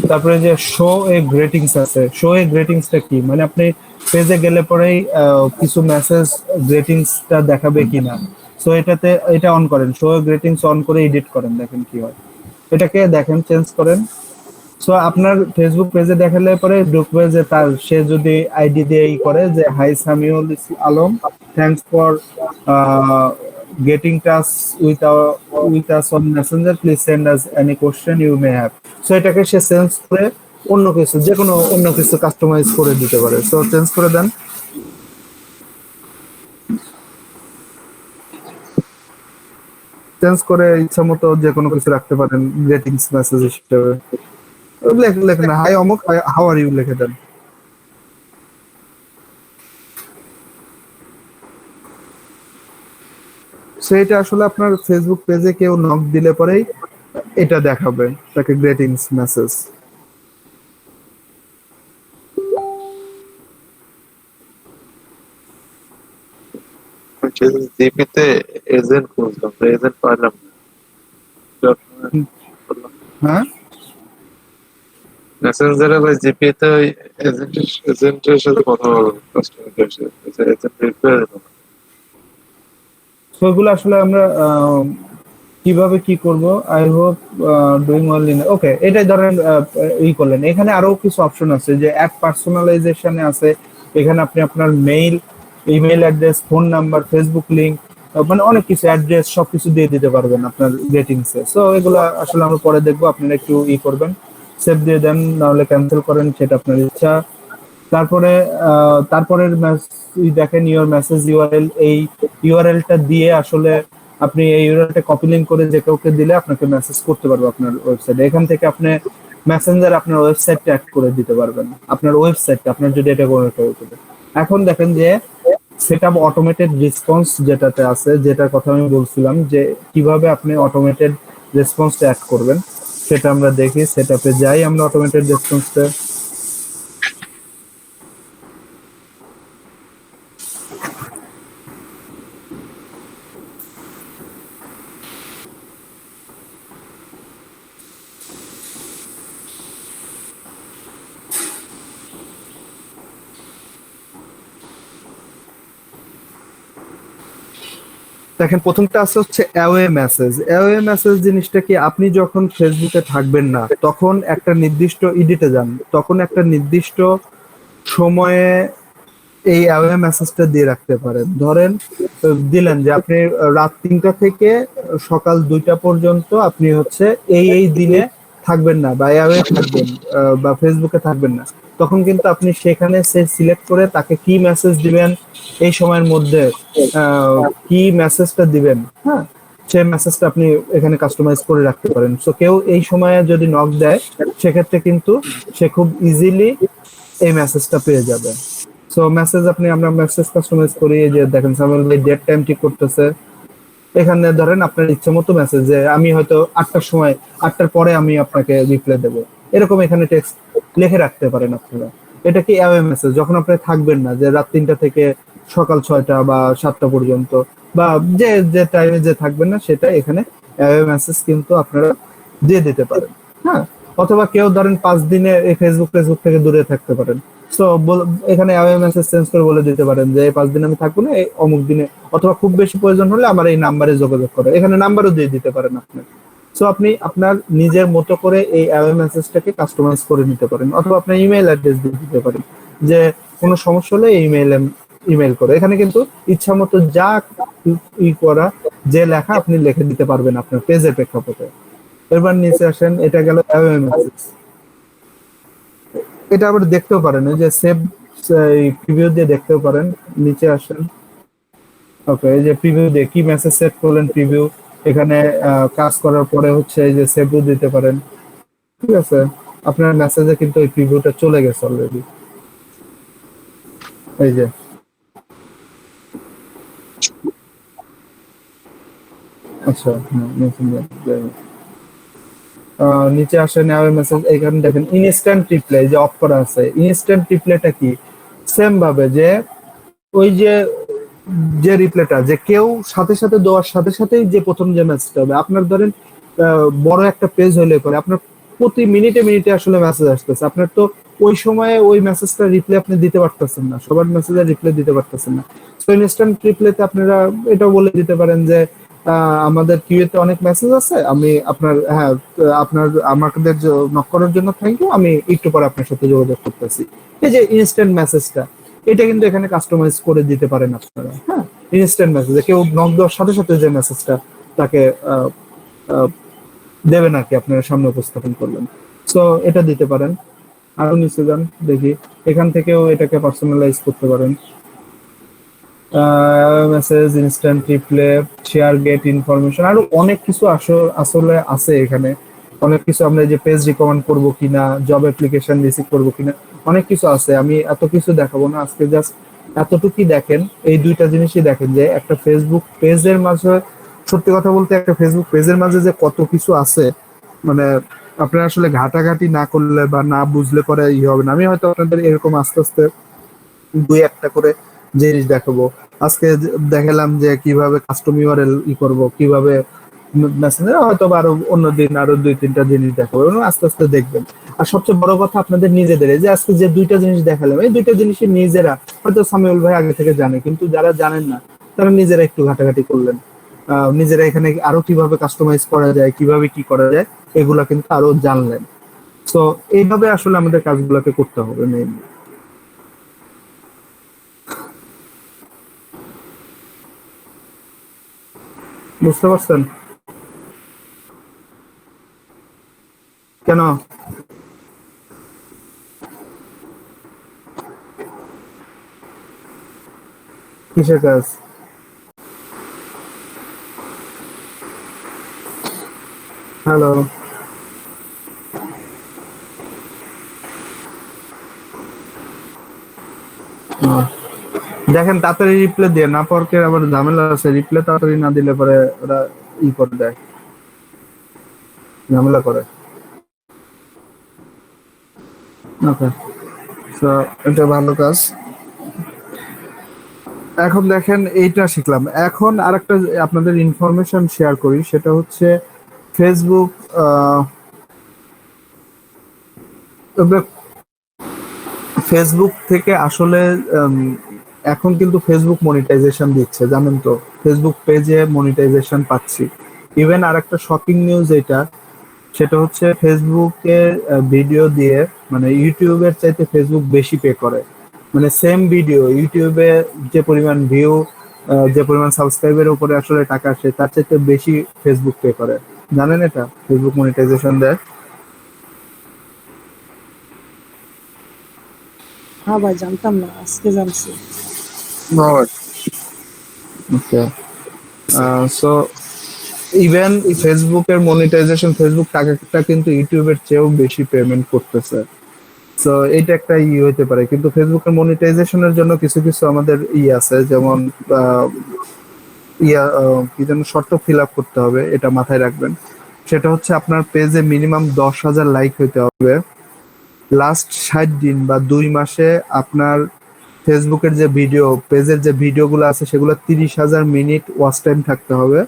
তারপরে যে শো এ গ্রেটিংস আছে, শো এ গ্রেটিংসটা কি? মানে আপনি পেজে গেলে পরেই কিছু মেসেজ গ্রেটিংসটা দেখাবে কিনা। সো এটা অন করেন, শো এ গ্রেটিংস অন করে এডিট করেন, দেখেন কি হয়। এটাকে দেখেন চেঞ্জ করেন। সো আপনার ফেসবুক পেজে দেখালে পরে ঢুকবে যে সে যদি আইডি দিয়ে করে যে hi Samiul Alam, thanks for getting touch with us on messenger, please send us any question you may have. So এটাকে সে চেঞ্জ করে অন্য কিছু, যে কোনো অন্য কিছু কাস্টমাইজ করে দিতে পারে। সো চেঞ্জ করে দেন। চেঞ্জ করে ইচ্ছা মতো যে কোনো কিছু রাখতে পারেন রেটিংস মেসেজ হিসেবে। লেখেন হাই অমুক, হাউ আর ইউ লিখে দেন। সেইটা আসলে আপনার ফেসবুক পেজে কেউ নক দিলে পরেই এটা দেখাবে, তাকে গ্রেটিংস মেসেজ। জিপিতে এজেন্ট খুঁজলাম, এজেন্ট পাইলাম না। হ্যাঁ, মেসেঞ্জারে বা জিপিতে এজেন্টের সাথে কথা বলবো, কাস্টমার কেয়ার সাথে, এজেন্ট রিপ্লাই দিল না। সেগুলো আসলে আমরা কিভাবে কি করব? I hope doing well in. Okay, এটাই ধরেন করলেন। এখানে আরো কিছু অপশন আছে, যে অ্যাড পার্সোনালাইজেশনে আছে। এখানে আপনি আপনার mail, email address, phone number, Facebook link, মানে অনেক কিছু, অ্যাড্রেস, সবকিছু দিয়ে দিতে পারবেন আপনার রেটিংসে। সো এগুলো আসলে আমরা পরে দেখবো, আপনারা একটু করবেন, সেভ দিয়ে দেন, নাহলে ক্যান্সেল করেন, সেটা আপনার ইচ্ছা। তারপরের দেখেন ইউর মেসেজ ইউআরএল, এই ইউআরএলটা দিয়ে আসলে আপনি এই ইউআরএলটা কপি লিংক করে যে কাউকে দিলে আপনাকে মেসেজ করতে পারবে আপনার ওয়েবসাইটে। এখান থেকে আপনি মেসেঞ্জার আপনার ওয়েবসাইটটা অ্যাড করে দিতে পারবেন, আপনার ওয়েবসাইটটা আপনার যদি এটা করে থাকে। এখন দেখেন যে সেটআপ অটোমেটেড রেসপন্স যেটাতে আছে, যেটার কথা আমি বলছিলাম যে কিভাবে আপনি অটোমেটেড রেসপন্সটা অ্যাড করবেন, সেটা আমরা দেখি। সেটআপে যাই আমরা অটোমেটেড রেসপন্সটা। দেখেন প্রথমটা আছে হচ্ছে অ্যাওয়ে মেসেজ। অ্যাওয়ে মেসেজ জিনিসটা কি, আপনি যখন ফেসবুকে থাকবেন না তখন একটা নির্দিষ্ট ইডিটে যান, তখন একটা নির্দিষ্ট সময়ে এই অ্যাওয়ে মেসেজটা দিয়ে রাখতে পারেন। ধরেন দিলেন যে আপনি রাত 3টা থেকে সকাল 2টা পর্যন্ত আপনি হচ্ছে এই দিনে থাকবেন না বা অ্যাওয়ে থাকবেন বা ফেসবুকে থাকবেন না, তখন কিন্তু আপনি সেখানে সে সিলেক্ট করে তাকে কি মেসেজ দিবেন, এই সময়ের মধ্যে কি মেসেজটা দিবেন, হ্যাঁ সেই মেসেজটা আপনি এখানে কাস্টমাইজ করে রাখতে পারেন। সো কেউ এই সময়ে যদি নক দেয় সেক্ষেত্রে কিন্তু সে খুব ইজিলি এই মেসেজটা পেয়ে যাবে। সো মেসেজ আমরা মেসেজ কাস্টমাইজ করি, যে দেখেন সামিউল ভাই ডেট টাইম ঠিক করতেছে, এখানে ধরেন আপনার ইচ্ছে মতো মেসেজ, যে আমি হয়তো 8টার সময় 8টার পরে আমি আপনাকে রিপ্লাই দেবো, এরকম এখানে টেক্সট লিখে রাখতে পারেন আপনারা। এটা কি অ্যাওয়ে মেসেজ, যখন আপনি থাকবেন না, যে রাত 3টা থেকে সকাল 6টা বা 7টা পর্যন্ত বা যে যে টাইমে যে থাকবেন না, সেটা এখানে অ্যাওয়ে মেসেজ কিন্তু আপনারা দিয়ে দিতে পারেন। হ্যাঁ, অথবা কেউ ধরেন 5 দিনে এই ফেসবুক থেকে দূরে থাকতে পারেন, সো এখানে অ্যাওয়ে মেসেজ চেঞ্জ করে বলে দিতে পারেন যে এই 5 দিন আমি থাকবো না, এই অমুক দিনে, অথবা খুব বেশি প্রয়োজন হলে আমার এই নাম্বারে যোগাযোগ করে, এখানে নাম্বারও দিয়ে দিতে পারেন আপনি। সো আপনি আপনার নিজের মতো করে এই অ্যাওয়ে মেসেজটাকে কাস্টমাইজ করে নিতে পারেন, অথবা আপনার ইমেল অ্যাড্রেস দিয়ে দিতে পারেন যে কোনো সমস্যা হলে ইমেল করে। এখানে কিন্তু ইচ্ছা মতো যা করা, যে লেখা আপনি লিখে দিতে পারবেন আপনার পেজের প্রেক্ষাপটে। এবার নিচে আসেন, এটা গেল অ্যাওয়ে মেসেজ। এটা আবার দেখতেও পারেন, এই যে সেভ প্রিভিউ দিয়ে দেখতেও পারেন। নিচে আসেন, ওকে, এই যে প্রিভিউ দিয়ে কি মেসেজ সেট করলেন, প্রিভিউ এখানে কাজ করার পরে হচ্ছে এই যে সেভ দিতে পারেন। ঠিক আছে, আপনার মেসেজে কিন্তু এই প্রিভিউটা চলে গেছে অলরেডি। এই যে আচ্ছা, নিচে আসেন অ্যাওয়ে মেসেজ, এখানে দেখেন ইনস্ট্যান্ট রিপ্লাই যে অফ করা আছে। ইনস্ট্যান্ট রিপ্লাইটা কি, সেম ভাবে যে ওই যে রিপ্লাইটা যে কেউ সাথে সাথে দেওয়ার সাথে সাথেই যে প্রথম যে মেসেজটা হবে, আপনার ধরেন বড় একটা পেজ হলে পরে আপনার প্রতি মিনিটে মিনিটে আসলে মেসেজ আসতেছে, আপনার তো ওই সময়ে ওই মেসেজটা রিপ্লাই আপনি দিতে পারতেছেন না, সবার মেসেজের রিপ্লাই দিতে পারতেছেন না। সো ইনস্ট্যান্ট রিপ্লাইতে আপনারা এটাও বলে দিতে পারেন যে আমাদের কিউএতে অনেক মেসেজ আছে, আমি আপনার আমাদের নক করার জন্য থ্যাংক ইউ, আমি একটু পরে আপনার সাথে যোগাযোগ করতেছি। এই যে ইনস্ট্যান্ট মেসেজটা, এটা কিন্তু এখানে কাস্টমাইজ করে দিতে পারেন আপনারা। হ্যাঁ, ইনস্ট্যান্ট মেসেজ, কেউ নক দেওয়ার সাথে সাথে যে মেসেজটা তাকে দেবেন আর কি, আপনারা সামনে উপস্থাপন করলেন, সো এটা দিতে পারেন। আরো নিচে যান, দেখি এখান থেকেও এটাকে পার্সোনালাইজ করতে পারেন। Message, instant reply, share, get information, আরো অনেক কিছু আসলে আছে এখানে। অনেক কিছু আমরা যে পেজ রিকমেন্ড করব কিনা, জব অ্যাপ্লিকেশন রিসিভ করব কিনা, অনেক কিছু আছে। আমি এত কিছু দেখাবো না আজকে, জাস্ট এতটুকুই দেখেন, এই দুইটা জিনিসই দেখেন যে একটা ফেসবুক পেজের মাঝে, সত্যি কথা বলতে একটা ফেসবুক পেজের মাঝে যে কত কিছু আছে, মানে আপনারা আসলে ঘাটাঘাটি না করলে বা না বুঝলে পরে হবে না। আমি হয়তো আপনাদের এরকম আস্তে আস্তে 2-1টা করে জিনিস দেখাবো। আজকে দেখালাম যে কিভাবে কাস্টম ইউআরএল করব, কিভাবে মেসেঞ্জার, হয়তো আরো অন্যদিন আরো 2-3টা জিনিস দেখাবো, আস্তে আস্তে দেখবেন। আর সবচেয়ে বড় কথা আপনাদের নিজেদের, যে আজকে যে 2টা জিনিস দেখালাম, এই 2টা জিনিসই নিজেরা, হয়তো সামিউল ভাই আগে থেকে জানে, কিন্তু যারা জানেন না তারা নিজেরা একটু ঘাটাঘাটি করলেন, নিজেরা এখানে আরো কিভাবে কাস্টমাইজ করা যায়, কিভাবে কি করা যায়, এগুলা কিন্তু আরো জানলেন। তো এইভাবে আসলে আমাদের কাজগুলোকে করতে হবে মেইনলি। বুঝতে পারছেন কেন? কিসের কাজ? হ্যালো। দেখেন তাড়াতাড়ি রিপ্লে দিয়ে না, পরকে আবার ঝামেলা আছে, রিপ্লে তাড়াতাড়ি না দিলে পরে ওরা করে দেয়, ঝামেলা করে। ওকে, তো এটা ভালো কাজ। এখন দেখেন এইটা শিখলাম, এখন আরেকটা আপনাদের ইনফরমেশন শেয়ার করি, সেটা হচ্ছে ফেসবুক ফেসবুক থেকে আসলে এখন কিন্তু ফেসবুক মনিটাইজেশন দিচ্ছে, জানেন তো, ফেসবুক পেজে মনিটাইজেশন পাচ্ছি। ইভেন আরেকটা শকিং নিউজ এটা, সেটা হচ্ছে ফেসবুকের ভিডিও দিয়ে মানে ইউটিউবের চাইতে ফেসবুক বেশি পে করে। মানে সেম ভিডিও ইউটিউবে যে পরিমাণ ভিউ, যে পরিমাণ সাবস্ক্রাইবের উপরে আসলে টাকা আসে, তার চাইতে বেশি ফেসবুক পে করে। জানেন এটা ফেসবুক মনিটাইজেশন দেয়? হ্যাঁ ভাই, জানতাম না, আজকে জানছি। ওকে, সো ইভেন ফেসবুকের মনিটাইজেশন, ফেসবুক টাকাটা কিন্তু ইউটিউবের চেয়েও বেশি পেমেন্ট করতেছে। সো এটা একটা হইতে পারে, কিন্তু ফেসবুকের মনিটাইজেশনের জন্য কিছু কিছু আমাদের আছে, যেমন কি যেন শর্ত ফিল আপ করতে হবে, এটা মাথায় রাখবেন। সেটা হচ্ছে আপনার পেজে মিনিমাম 10,000 লাইক হইতে হবে, লাস্ট 60 দিন বা 2 মাসে আপনার ফেসবুকের যে ভিডিও, পেজের যে ভিডিওগুলো আছে সেগুলো 30,000 মিনিট ওয়াচ টাইম থাকতে হবে,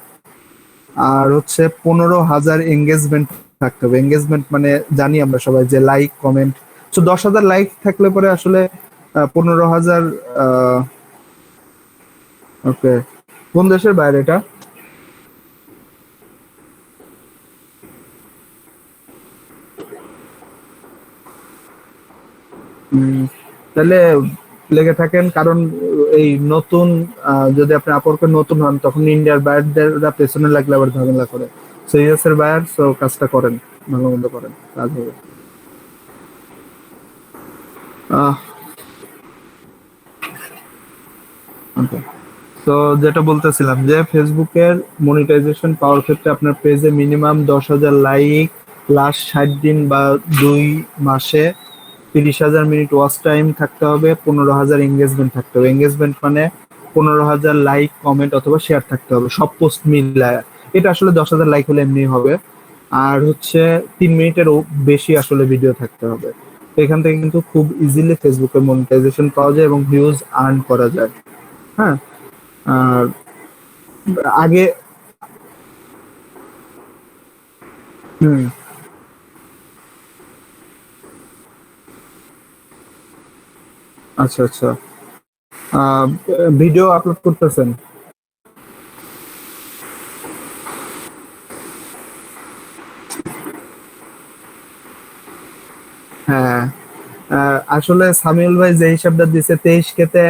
আর হচ্ছে 15,000 এঙ্গেজমেন্ট থাকতে হবে। এঙ্গেজমেন্ট মানে জানি আমরা সবাই যে লাইক কমেন্ট। তো 10,000 লাইক থাকলে পরে আসলে 15,000, ওকে, কোন দেশের বাইরে এটা? তাহলে লেগে থাকেন, কারণ এই নতুন যদি আপনি আপওয়ার্কে নতুন হন, তখন ইন্ডিয়ার বায়াররা পেছনে লাগলে আবার ঝামেলা করে। সো ইউএস এর বায়ার, সো কাজটা করেন, ভালো মন্দ করেন, কাজ হবে। ওকে, তো যেটা বলতেছিলাম যে ফেসবুকের মনিটাইজেশন পাওয়ার ক্ষেত্রে আপনার পেজে মিনিমাম 10,000 লাইক, লাস্ট 60 দিন বা 2 মাসে 30,000 মিনিট ওয়াচ টাইম থাকতে হবে, 15,000 এঙ্গেজমেন্ট থাকতে হবে। এঙ্গেজমেন্ট মানে 15,000 লাইক কমেন্ট অথবা শেয়ার থাকতে হবে, সব পোস্ট মিলায়। এটা আসলে 10,000 লাইক হলে এমনি হবে। আর হচ্ছে 3 মিনিটেরও বেশি আসলে ভিডিও থাকতে হবে। এখান থেকে কিন্তু খুব ইজিলি ফেসবুকে মনিটাইজেশন পাওয়া যায় এবং ভিউজ আর্ন করা যায়। হ্যাঁ, আর আগে আচ্ছা আচ্ছা, ভিডিও আপলোড করতেছেন? হ্যাঁ, আসলে সামিউল ভাই যে হিসাবটা দিছে 23K-তে,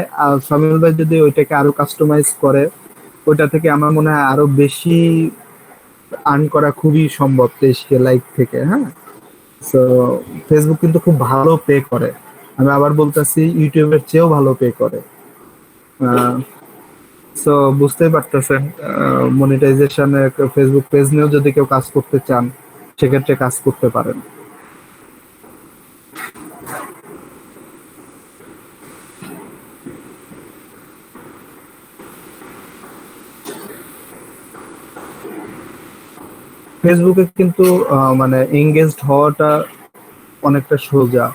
সামিউল ভাই যদি ওইটাকে আরো কাস্টমাইজ করে, ওইটা থেকে আমার মনে হয় আরো বেশি আর্ন করা খুবই সম্ভব 23K লাইক থেকে। হ্যাঁ, সো ফেসবুক কিন্তু খুব ভালো পে করে, আমি আবার বলতেছি ইউটিউবের চেয়েও ভালো পে করে। সো বুঝতেই পারতেছেন, মনিটাইজেশনে ফেসবুক পেজ নিয়েও যদি কেউ কাজ করতে চান, সেক্ষেত্রে কাজ করতে পারেন। ফেসবুকে কিন্তু মানে এঙ্গেজড হওয়াটা অনেকটা সোজা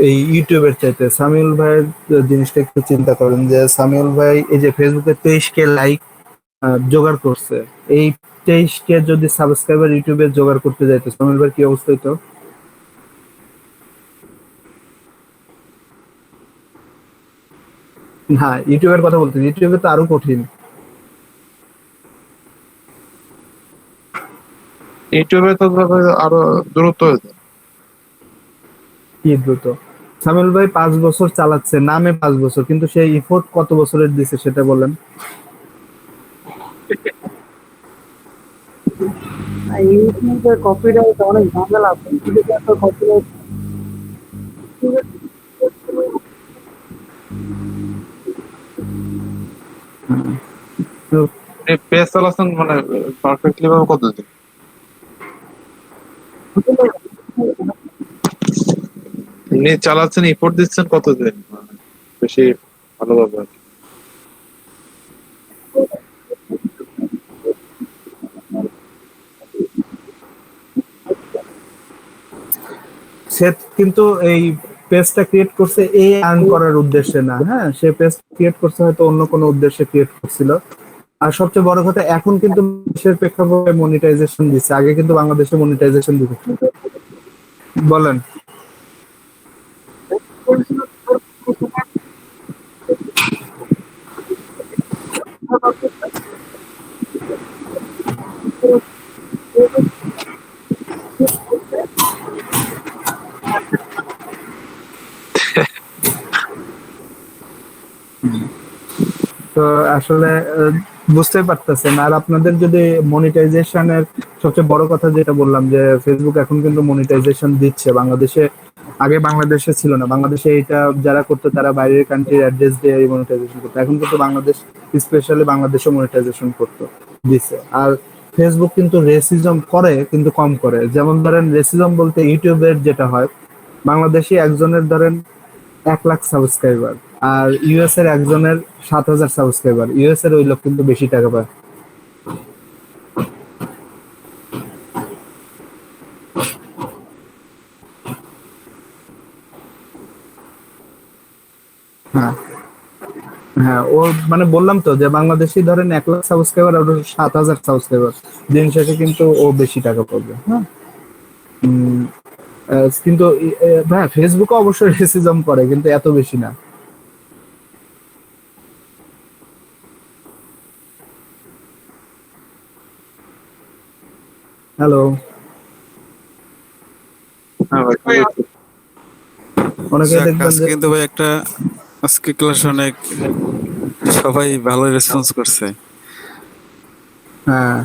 এই ইউটিউবের চাইতে। সামিউল ভাইয়ের জিনিসটা একটু চিন্তা করেন, যে সামিউল ভাই এই যে ফেসবুকে 23K লাইক জোগাড় করছে, এই 23K যদি সাবস্ক্রাইবার ইউটিউবে জোগাড় করতে যাইতো, সামিউল ভাইয়ের কি অবস্থা হইতো? হ্যাঁ, ইউটিউবের কথা বলতেন, ইউটিউবে তো আরো কঠিন। ইউটিউবে তো আরো দ্রুত হয়ে যায়। কি দ্রুত? সামিউল ভাই 5 বছর চালাচ্ছে, নামে 5 বছর, কিন্তু সেই ইফোর্ট কত বছরের দিছে সেটা বলেন। ইউটিউবে কপিরাইট অনেক ঝামেলা, কপিরাইট পেজ চালাচ্ছেন মানে পারফেক্টলি ভাবে কতদিন? এমনি চালাচ্ছেন, ইফোর্ট দিচ্ছেন কতদিন? বেশি ভালোভাবে আর কি। সে কিন্তু এই পেজটা ক্রিয়েট করছে এই আর্ন করার উদ্দেশ্যে না, হ্যাঁ, সে পেজ ক্রিয়েট করছে হয়তো অন্য কোনো উদ্দেশ্যে ক্রিয়েট করছিল। আর সবচেয়ে বড় কথা, এখন কিন্তু দেশের প্রেক্ষাপটে মনিটাইজেশন দিচ্ছে, আগে কিন্তু বাংলাদেশে মনিটাইজেশন দিবে। বলেন। তো আসলে বুঝতেই পারতেছেন। আর আপনাদের যদি মনিটাইজেশনের সবচেয়ে বড় কথা যেটা বললাম, যে ফেসবুক এখন কিন্তু মনিটাইজেশন দিচ্ছে বাংলাদেশে। আগে বাংলাদেশে ছিল না, বাংলাদেশে এটা যারা করতো তারা বাইরের কান্ট্রির অ্যাড্রেস দিয়ে এই মনিটাইজেশন করতো। এখন কিন্তু বাংলাদেশ, স্পেশালি বাংলাদেশে মনিটাইজেশন করতো, দিচ্ছে। আর ফেসবুক কিন্তু রেসিজম করে, কিন্তু কম করে। যেমন ধরেন রেসিজম বলতে ইউটিউবের যেটা হয়, বাংলাদেশি একজনের ধরেন 1 লাখ সাবস্ক্রাইবার, আর ইউএস এর একজনের 7,000 সাবস্ক্রাইবার, ইউএস এর ওই লোক কিন্তু বেশি টাকা পায়। হ্যাঁ হ্যাঁ, ও মানে বললাম তো যে বাংলাদেশি ধরেন 1 লাখ সাবস্ক্রাইবার আর 7,000 সাবস্ক্রাইবার, দিন শেষে কিন্তু ও বেশি টাকা পাবে। হ্যাঁ, কিন্তু হ্যাঁ, ফেসবুকে অবশ্যই রেসিজম করে, কিন্তু এত বেশি না। হ্যালো, হ্যাঁ ভাই, অনেকে যাক, দেখবেন যে আজকে কিন্তু ভাই একটা আজকে ক্লাস অনেক সবাই ভালো রেসপন্স করছে। হ্যাঁ